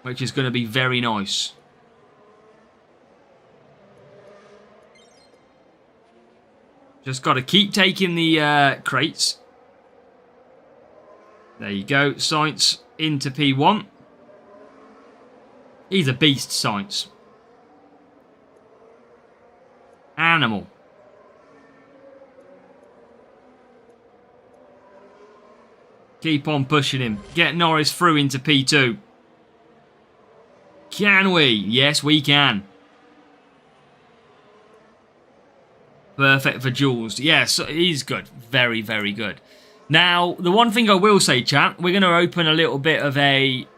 which is going to be very nice. Just got to keep taking the crates. There you go. Science into P1. He's a beast, Science. Animal. Keep on pushing him. Get Norris through into P2. Can we? Yes, we can. Perfect for Jules. Yes, he's good. Very, very good. Now, the one thing I will say, chat, we're going to open a little bit of a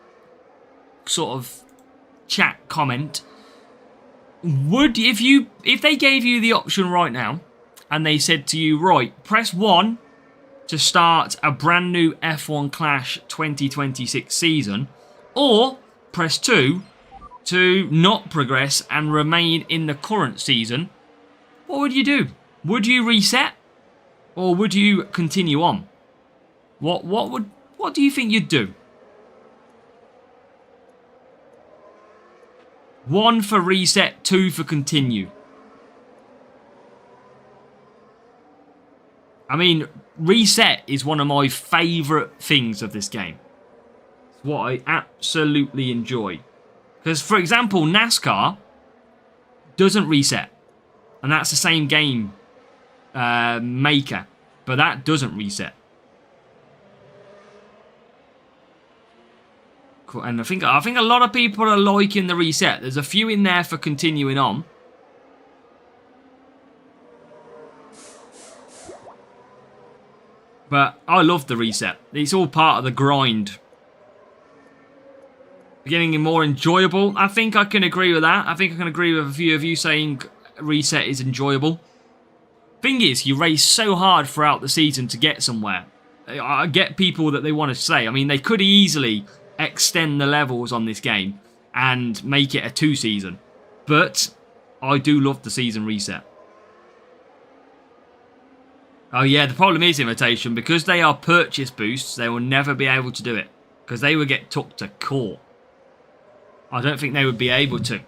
sort of chat comment. If they gave you the option right now and they said to you, right, press 1 to start a brand new F1 Clash 2026 season, or press 2 to not progress and remain in the current season, what would you do? Would you reset, or would you continue on? What do you think you'd do? 1 for reset, 2 for continue. I mean, reset is one of my favourite things of this game. It's what I absolutely enjoy. Because, for example, NASCAR doesn't reset. And that's the same game maker. But that doesn't reset. Cool. And I think a lot of people are liking the reset. There's a few in there for continuing on. But I love the reset. It's all part of the grind. Getting more enjoyable. I think I can agree with that. I think I can agree with a few of you saying reset is enjoyable. Thing is, you race so hard throughout the season to get somewhere. I get people that they want to say. I mean, they could easily extend the levels on this game and make it a 2 season. But I do love the season reset. Oh yeah, the problem is, Invitation, because they are purchase boosts, they will never be able to do it. Because they would get took to court. I don't think they would be able to.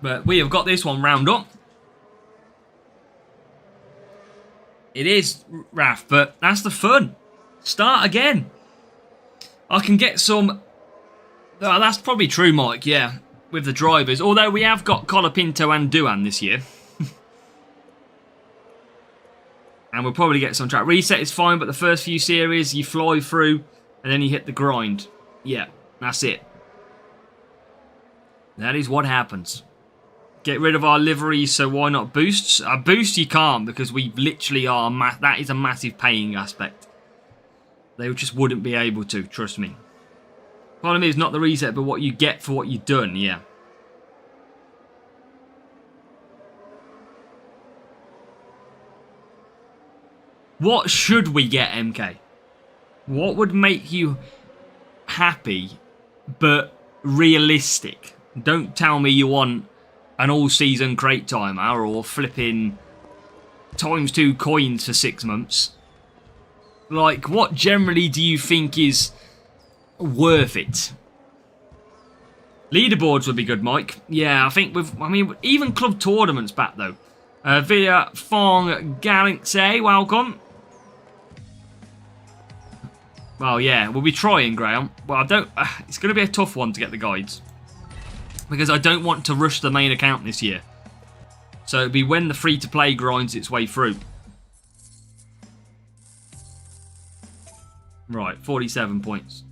But we have got this one round up. It is, Raf, but that's the fun. Start again. I can get some... Oh, that's probably true, Mike, yeah, with the drivers. Although we have got Colapinto and Duan this year. And we'll probably get some track. Reset is fine, but the first few series, you fly through, and then you hit the grind. Yeah, that's it. That is what happens. Get rid of our liveries, so why not boosts? Boost you can't, because we literally are... that is a massive paying aspect. They just wouldn't be able to, trust me. Problem is not the reset, but what you get for what you've done, yeah. What should we get, MK? What would make you happy, but realistic? Don't tell me you want an all-season crate timer or flipping ×2 coins for 6 months. Like, what generally do you think is... worth it? Leaderboards would be good, Mike. Yeah, I think even club tournaments back though. Via Fong Galaxy, welcome. Well, yeah, we'll be trying, Graham. Well, it's going to be a tough one to get the guides because I don't want to rush the main account this year. So it'll be when the free-to-play grinds its way through. Right, 47 points.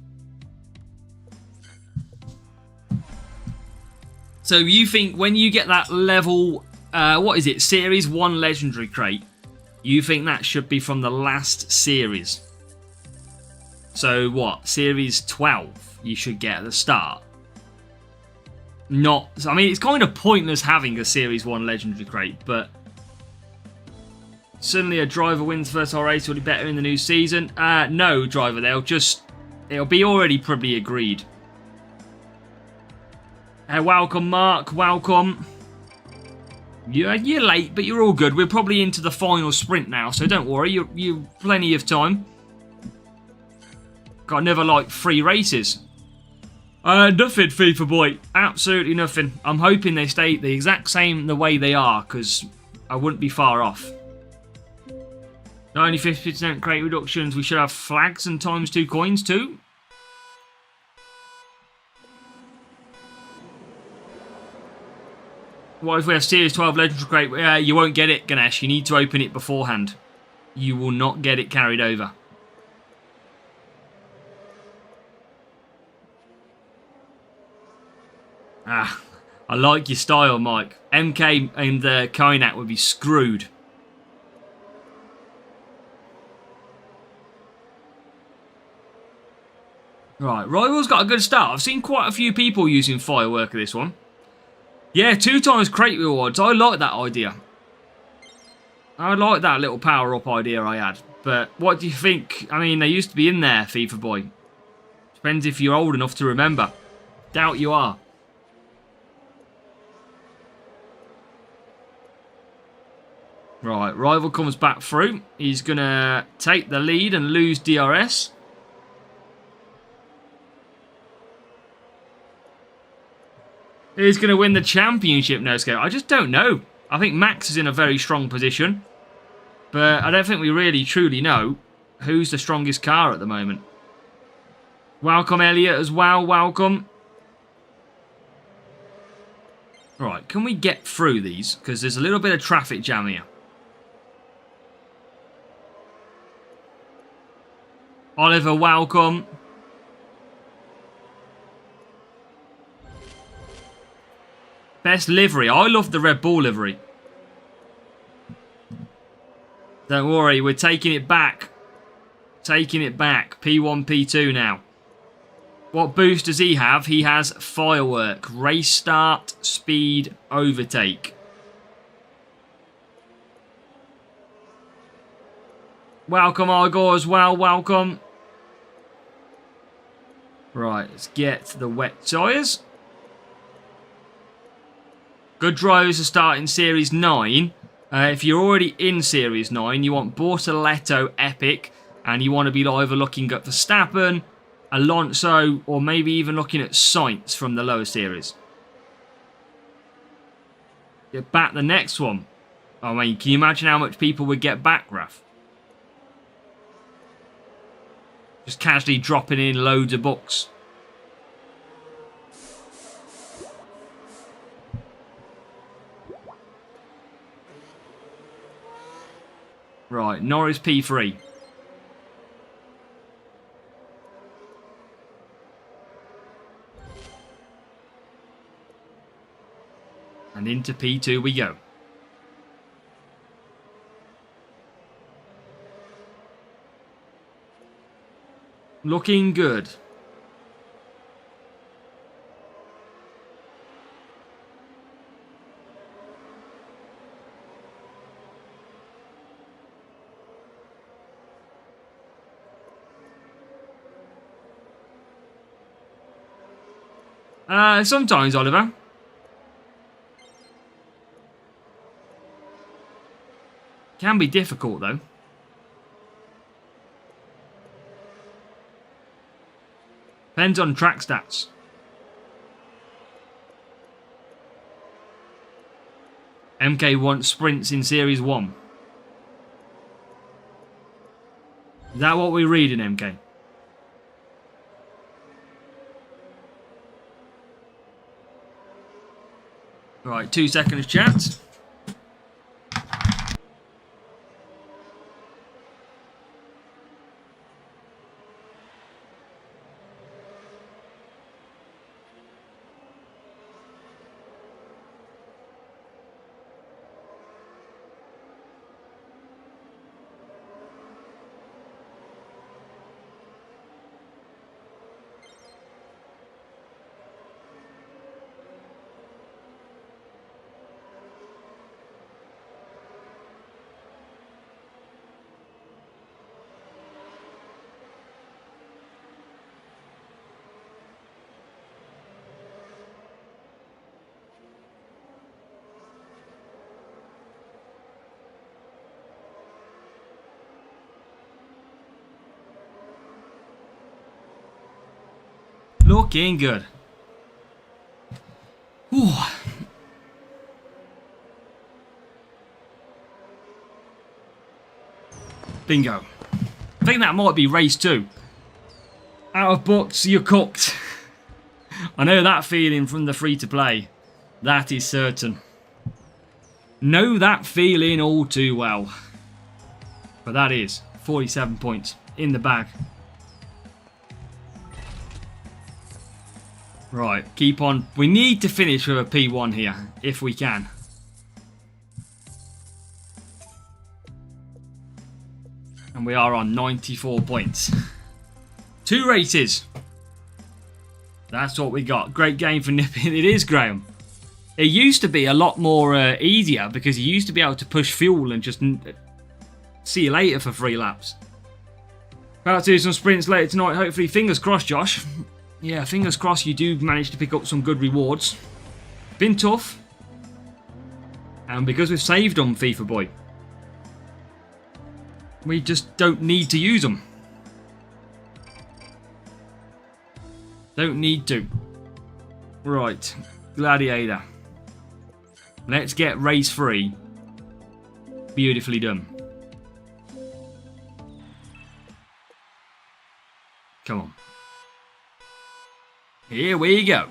So you think when you get that level, what is it, Series 1 Legendary Crate, you think that should be from the last series? So what, Series 12 you should get at the start? Not, I mean, it's kind of pointless having a Series 1 Legendary Crate, but suddenly a driver wins first whole race will be better in the new season. No, driver, it'll be already probably agreed. Welcome, Mark, welcome. You're late, but you're all good. We're probably into the final sprint now, so don't worry, you plenty of time. Got another, like, 3 races. Nothing, FIFA boy. Absolutely nothing. I'm hoping they stay the exact same the way they are, because I wouldn't be far off. Not only 50% crate reductions, we should have flags and ×2 coins too. What if we have Series 12 Legendary Crate? You won't get it, Ganesh. You need to open it beforehand. You will not get it carried over. Ah, I like your style, Mike. MK and the Kainak would be screwed. Right, Rival's got a good start. I've seen quite a few people using Firework of this one. Yeah, 2 times crate rewards. I like that idea. I like that little power-up idea I had. But what do you think? I mean, they used to be in there, FIFA boy. Depends if you're old enough to remember. Doubt you are. Right, Rival comes back through. He's going to take the lead and lose DRS. Who's going to win the championship, Nosco? I just don't know. I think Max is in a very strong position. But I don't think we really truly know who's the strongest car at the moment. Welcome, Elliot, as well. Welcome. Right, can we get through these? Because there's a little bit of traffic jam here. Oliver, welcome. Best livery. I love the Red Bull livery. Don't worry, we're taking it back. Taking it back. P1, P2 now. What boost does he have? He has Firework, Race Start, Speed, Overtake. Welcome, Igor, as well. Welcome. Right, let's get the wet tyres. Good drivers to start in Series 9. If you're already in Series 9, you want Bortoletto Epic, and you want to be either looking at Verstappen, Alonso, or maybe even looking at Sainz from the lower series. Get back the next one. I mean, can you imagine how much people would get back, Raf? Just casually dropping in loads of books. Right, Norris P3. And into P2 we go. Looking good. Sometimes, Oliver. Can be difficult, though. Depends on track stats. MK wants sprints in Series 1. Is that what we're reading, MK? Right, 2 seconds chat. Looking good. Ooh. Bingo. I think that might be race 2. Out of books, you're cooked. I know that feeling from the free-to-play. That is certain. Know that feeling all too well. But that is 47 points in the bag. Right, keep on. We need to finish with a P1 here, if we can. And we are on 94 points. 2 races. That's what we got. Great game for nipping. It is, Graham. It used to be a lot more easier because you used to be able to push fuel and just see you later for 3 laps. About to do some sprints later tonight. Hopefully, fingers crossed, Josh. Yeah, fingers crossed you do manage to pick up some good rewards. Been tough. And because we've saved on FIFA Boy, we just don't need to use them. Don't need to. Right. Gladiator. Let's get race 3. Beautifully done. Come on. Here we go.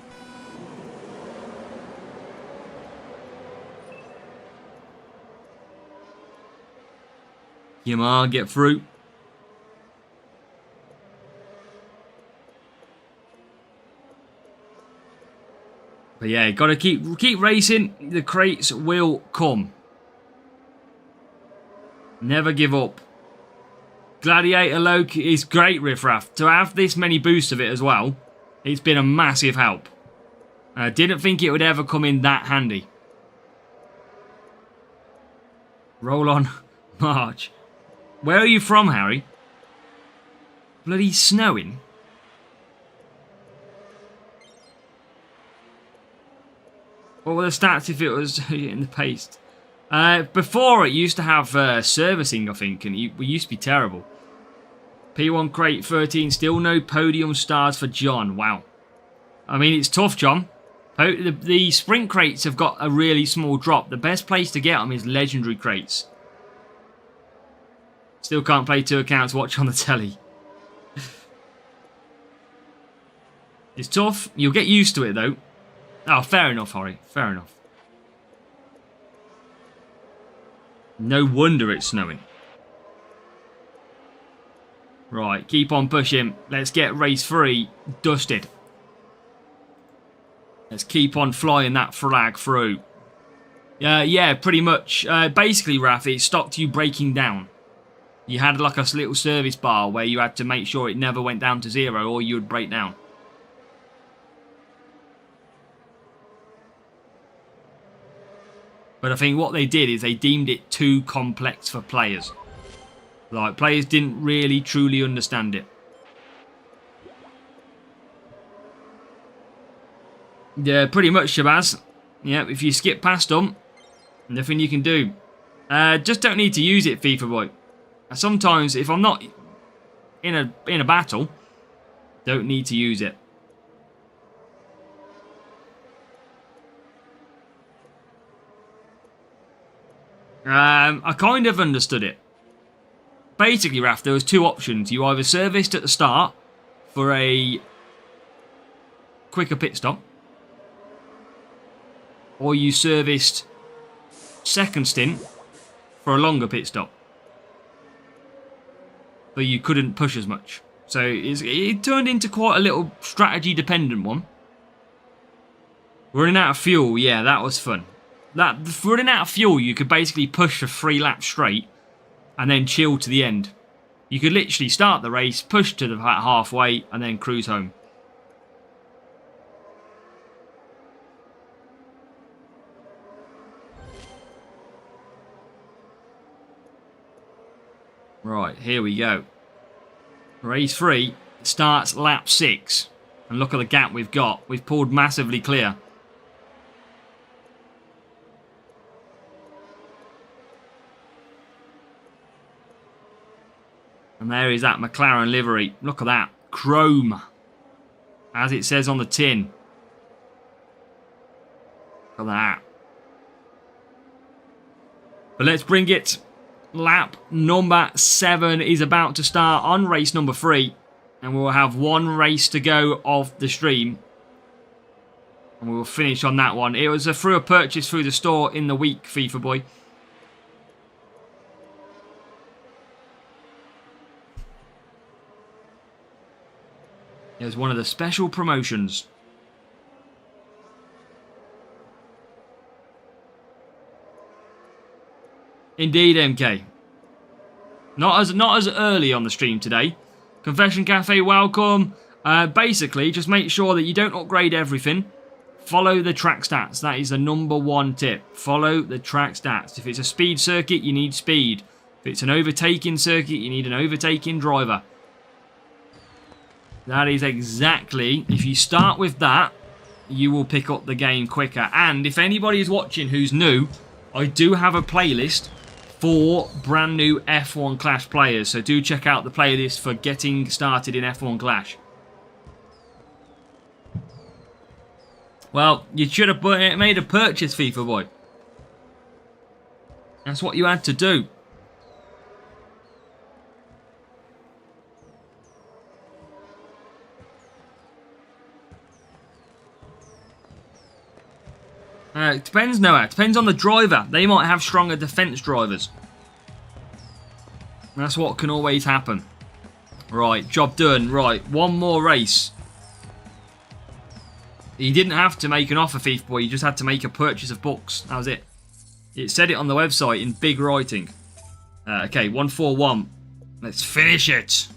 Come on, get through. But yeah, gotta keep racing. The crates will come. Never give up. Gladiator Loke is great, Riffraff. To have this many boosts of it as well, it's been a massive help. I didn't think it would ever come in that handy. Roll on, March. Where are you from, Harry? Bloody snowing. What were the stats if it was in the paste? Before it used to have servicing, I think, and we used to be terrible. P1 crate 13, still no podium stars for John. Wow. I mean, it's tough, John. The sprint crates have got a really small drop. The best place to get them is legendary crates. Still can't play 2 accounts, watch on the telly. It's tough. You'll get used to it, though. Oh, fair enough, Harry. Fair enough. No wonder it's snowing. Right, keep on pushing. Let's get race 3 dusted. Let's keep on flying that flag through. Yeah, pretty much. Basically, Raph, it stopped you breaking down. You had like a little service bar where you had to make sure it never went down to 0 or you would break down. But I think what they did is they deemed it too complex for players. Like, players didn't really truly understand it. Yeah, pretty much, Shabazz. Yeah, if you skip past them, nothing you can do. Just don't need to use it, FIFA Boy. Sometimes, if I'm not in a battle, don't need to use it. I kind of understood it. Basically, Raph, there was 2 options. You either serviced at the start for a quicker pit stop, or you serviced second stint for a longer pit stop. But you couldn't push as much. So it turned into quite a little strategy-dependent one. Running out of fuel, yeah, that was fun. Running out of fuel, you could basically push for 3 laps straight and then chill to the end. You could literally start the race, push to the halfway, and then cruise home. Right, here we go. Race 3 starts lap 6. And look at the gap we've got. We've pulled massively clear. And there is that McLaren livery. Look at that. Chrome. as it says on the tin. Look at that. But let's bring it. Lap number 7 is about to start on race number 3. And we'll have one race to go of the stream. And we will finish on that one. It was through a purchase through the store in the week, FIFA boy. It was one of the special promotions. Indeed, MK. Not as early on the stream today. Confession Cafe, welcome. Basically, just make sure that you don't upgrade everything. Follow the track stats. That is the #1 tip. Follow the track stats. If it's a speed circuit, you need speed. If it's an overtaking circuit, you need an overtaking driver. That is exactly, if you start with that, you will pick up the game quicker. And if anybody is watching who's new, I do have a playlist for brand new F1 Clash players. So do check out the playlist for getting started in F1 Clash. Well, you should have made a purchase, FIFA boy. That's what you had to do. It depends, Noah. It depends on the driver. They might have stronger defense drivers. That's what can always happen. Right, job done. Right, one more race. You didn't have to make an offer, FIFA boy. You just had to make a purchase of books. That was it. It said it on the website in big writing. Okay, 141. Let's finish it.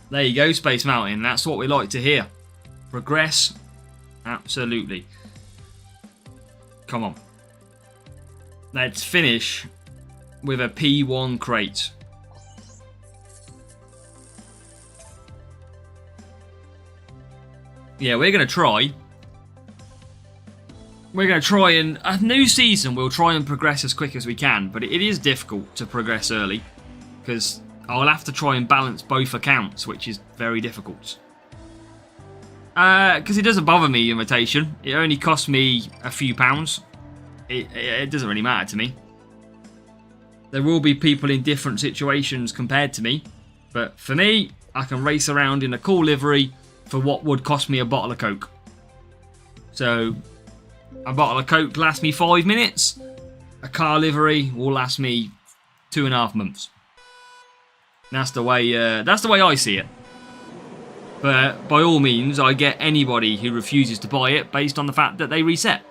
There you go, Space Mountain. That's what we like to hear. Progress. Absolutely. Come on. Let's finish with a P1 crate. Yeah, we're going to try. We're going to try and... A new season, we'll try and progress as quick as we can. But it is difficult to progress early. Because I'll have to try and balance both accounts, which is very difficult. Because it doesn't bother me, invitation. It only costs me a few pounds. It doesn't really matter to me. There will be people in different situations compared to me. But for me, I can race around in a cool livery for what would cost me a bottle of Coke. So, a bottle of Coke lasts me 5 minutes. A car livery will last me 2.5 months. That's the way I see it. But by all means, I get anybody who refuses to buy it based on the fact that they reset.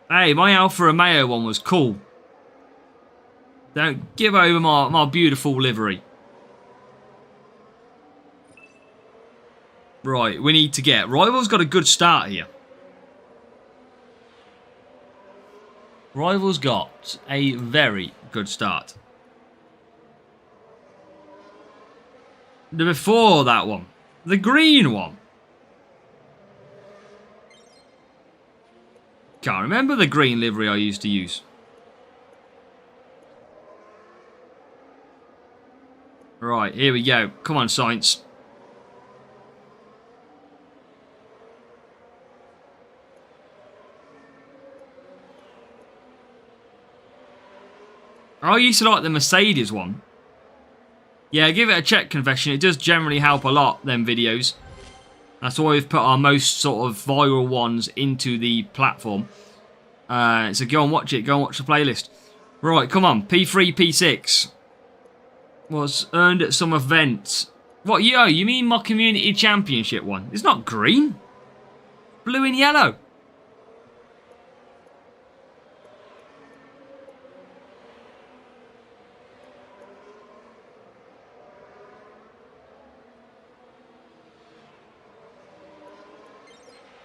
Hey, my Alfa Romeo one was cool. Don't give over my beautiful livery. Right, we need to get... Rival's got a good start here. Rival's got a very good start. Before that one, the green one. Can't remember the green livery I used to use. Right, here we go. Come on, Science. I used to like the Mercedes one. Yeah, give it a check, Confession. It does generally help a lot, them videos. That's why we've put our most sort of viral ones into the platform. So go and watch it. Go and watch the playlist. Right, come on. P3, P6. Was earned at some event. What, yo, you mean my community championship one? It's not green. Blue and yellow.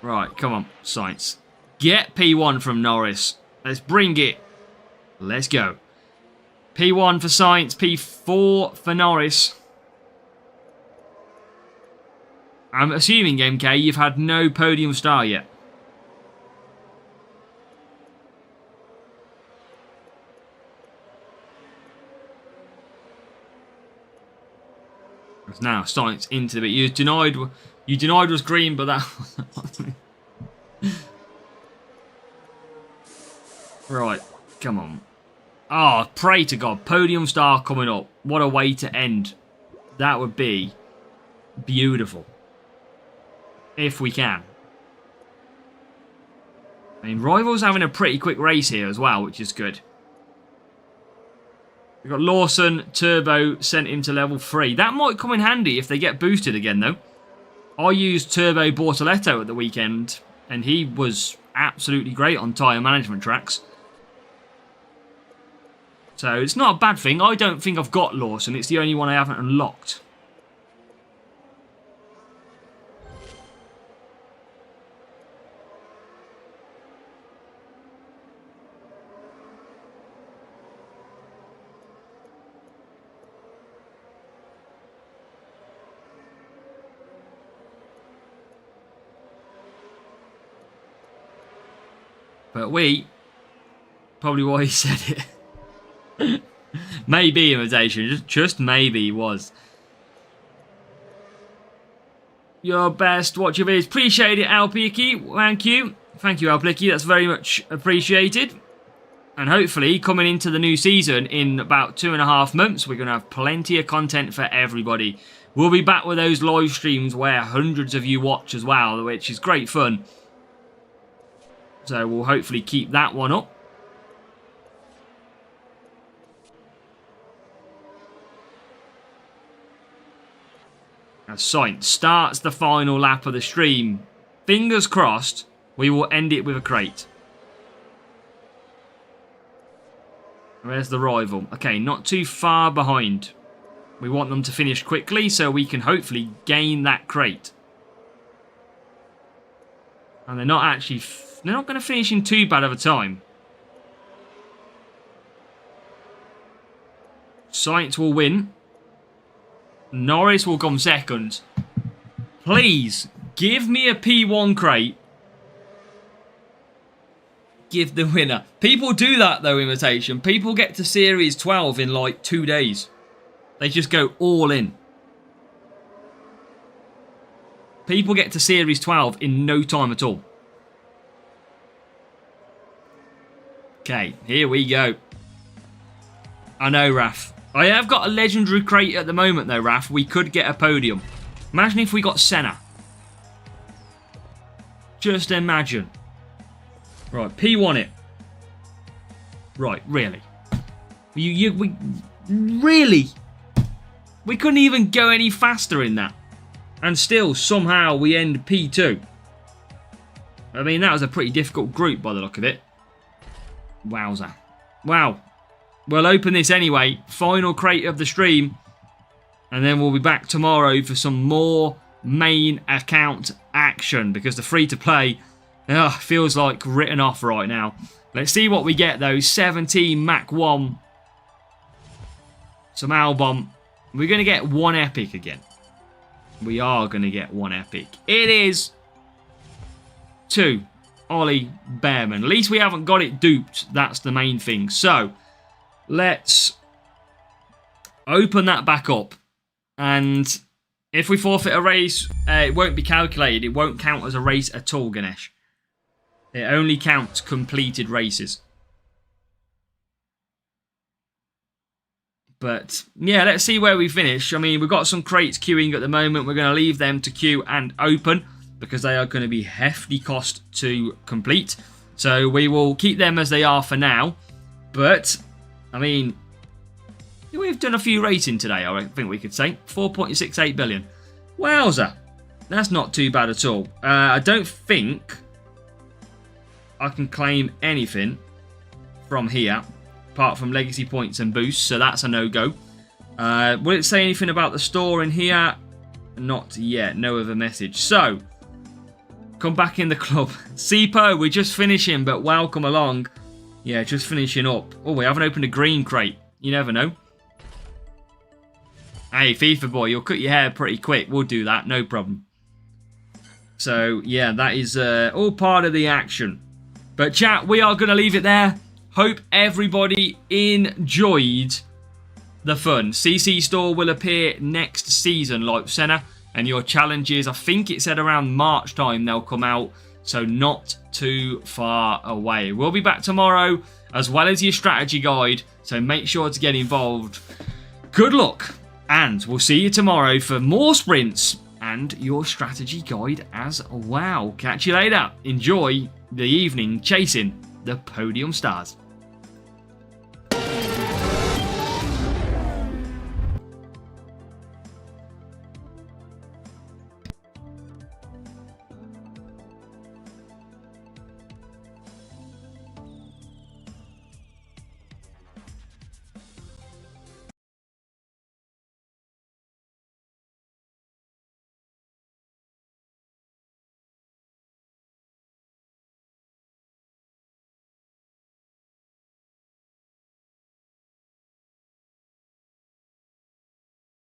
Right, come on, Science. Get P1 from Norris. Let's bring it. Let's go. P1 for Science, P4 for Norris. I'm assuming, MK, you've had no podium star yet. Because now Science into the bit. You denied was green, but that wasn't. Right, come on. Oh, pray to God. Podium star coming up. What a way to end. That would be beautiful. If we can. I mean, Rival's having a pretty quick race here as well, which is good. We've got Lawson, Turbo, sent him to level 3. That might come in handy if they get boosted again, though. I used Turbo Bortoletto at the weekend, and he was absolutely great on tyre management tracks. So it's not a bad thing. I don't think I've got Lawson. It's the only one I haven't unlocked. But probably why he said it. Maybe imitation, just maybe he was. Your best watch of videos. Appreciate it, Alpicky. Thank you. Thank you, Alpicky. That's very much appreciated. And hopefully, coming into the new season in about 2.5 months, we're going to have plenty of content for everybody. We'll be back with those live streams where hundreds of you watch as well, which is great fun. So we'll hopefully keep that one up. As Sainz starts the final lap of the stream, fingers crossed, we will end it with a crate. Where's the rival? Okay, not too far behind. We want them to finish quickly so we can hopefully gain that crate. And they're not actually... They're not going to finish in too bad of a time. Sainz will win. Norris will come second. Please, give me a P1 crate. Give the winner. People do that though, imitation. People get to Series 12 in like 2 days. They just go all in. People get to Series 12 in no time at all. Okay, here we go. I know, Raf. I have got a legendary crate at the moment, though, Raf. We could get a podium. Imagine if we got Senna. Just imagine. Right, P1 it. Right, really? We really? We couldn't even go any faster in that. And still, somehow, we end P2. I mean, that was a pretty difficult group by the look of it. Wowza. Wow. We'll open this anyway. Final crate of the stream. And then we'll be back tomorrow for some more main account action. Because the free-to-play feels like written off right now. Let's see what we get though. 17 Mach 1. Some Albon. We're going to get one epic again. We are going to get one epic. It is 2. Ollie Behrman. At least we haven't got it duped. That's the main thing. So, let's open that back up. And if we forfeit a race, it won't be calculated. It won't count as a race at all, Ganesh. It only counts completed races. But, yeah, let's see where we finish. I mean, we've got some crates queuing at the moment. We're going to leave them to queue and open, because they are going to be hefty cost to complete. So we will keep them as they are for now. But, I mean, we've done a few racing today, I think we could say. 4.68 billion. Wowza. That's not too bad at all. I don't think I can claim anything from here, apart from legacy points and boosts, so that's a no-go. Will it say anything about the store in here? Not yet. No other message. So, come back in the club. Sipo, we're just finishing, but welcome along. Yeah, just finishing up. Oh, we haven't opened a green crate. You never know. Hey, FIFA boy, you'll cut your hair pretty quick. We'll do that, no problem. So, yeah, that is all part of the action. But chat, we are going to leave it there. Hope everybody enjoyed the fun. CC Store will appear next season, like Senna, and your challenges, I think it said around March time they'll come out, so not too far away. We'll be back tomorrow, as well as your strategy guide, so make sure to get involved. Good luck, and we'll see you tomorrow for more sprints and your strategy guide as well. Catch you later. Enjoy the evening chasing the podium stars.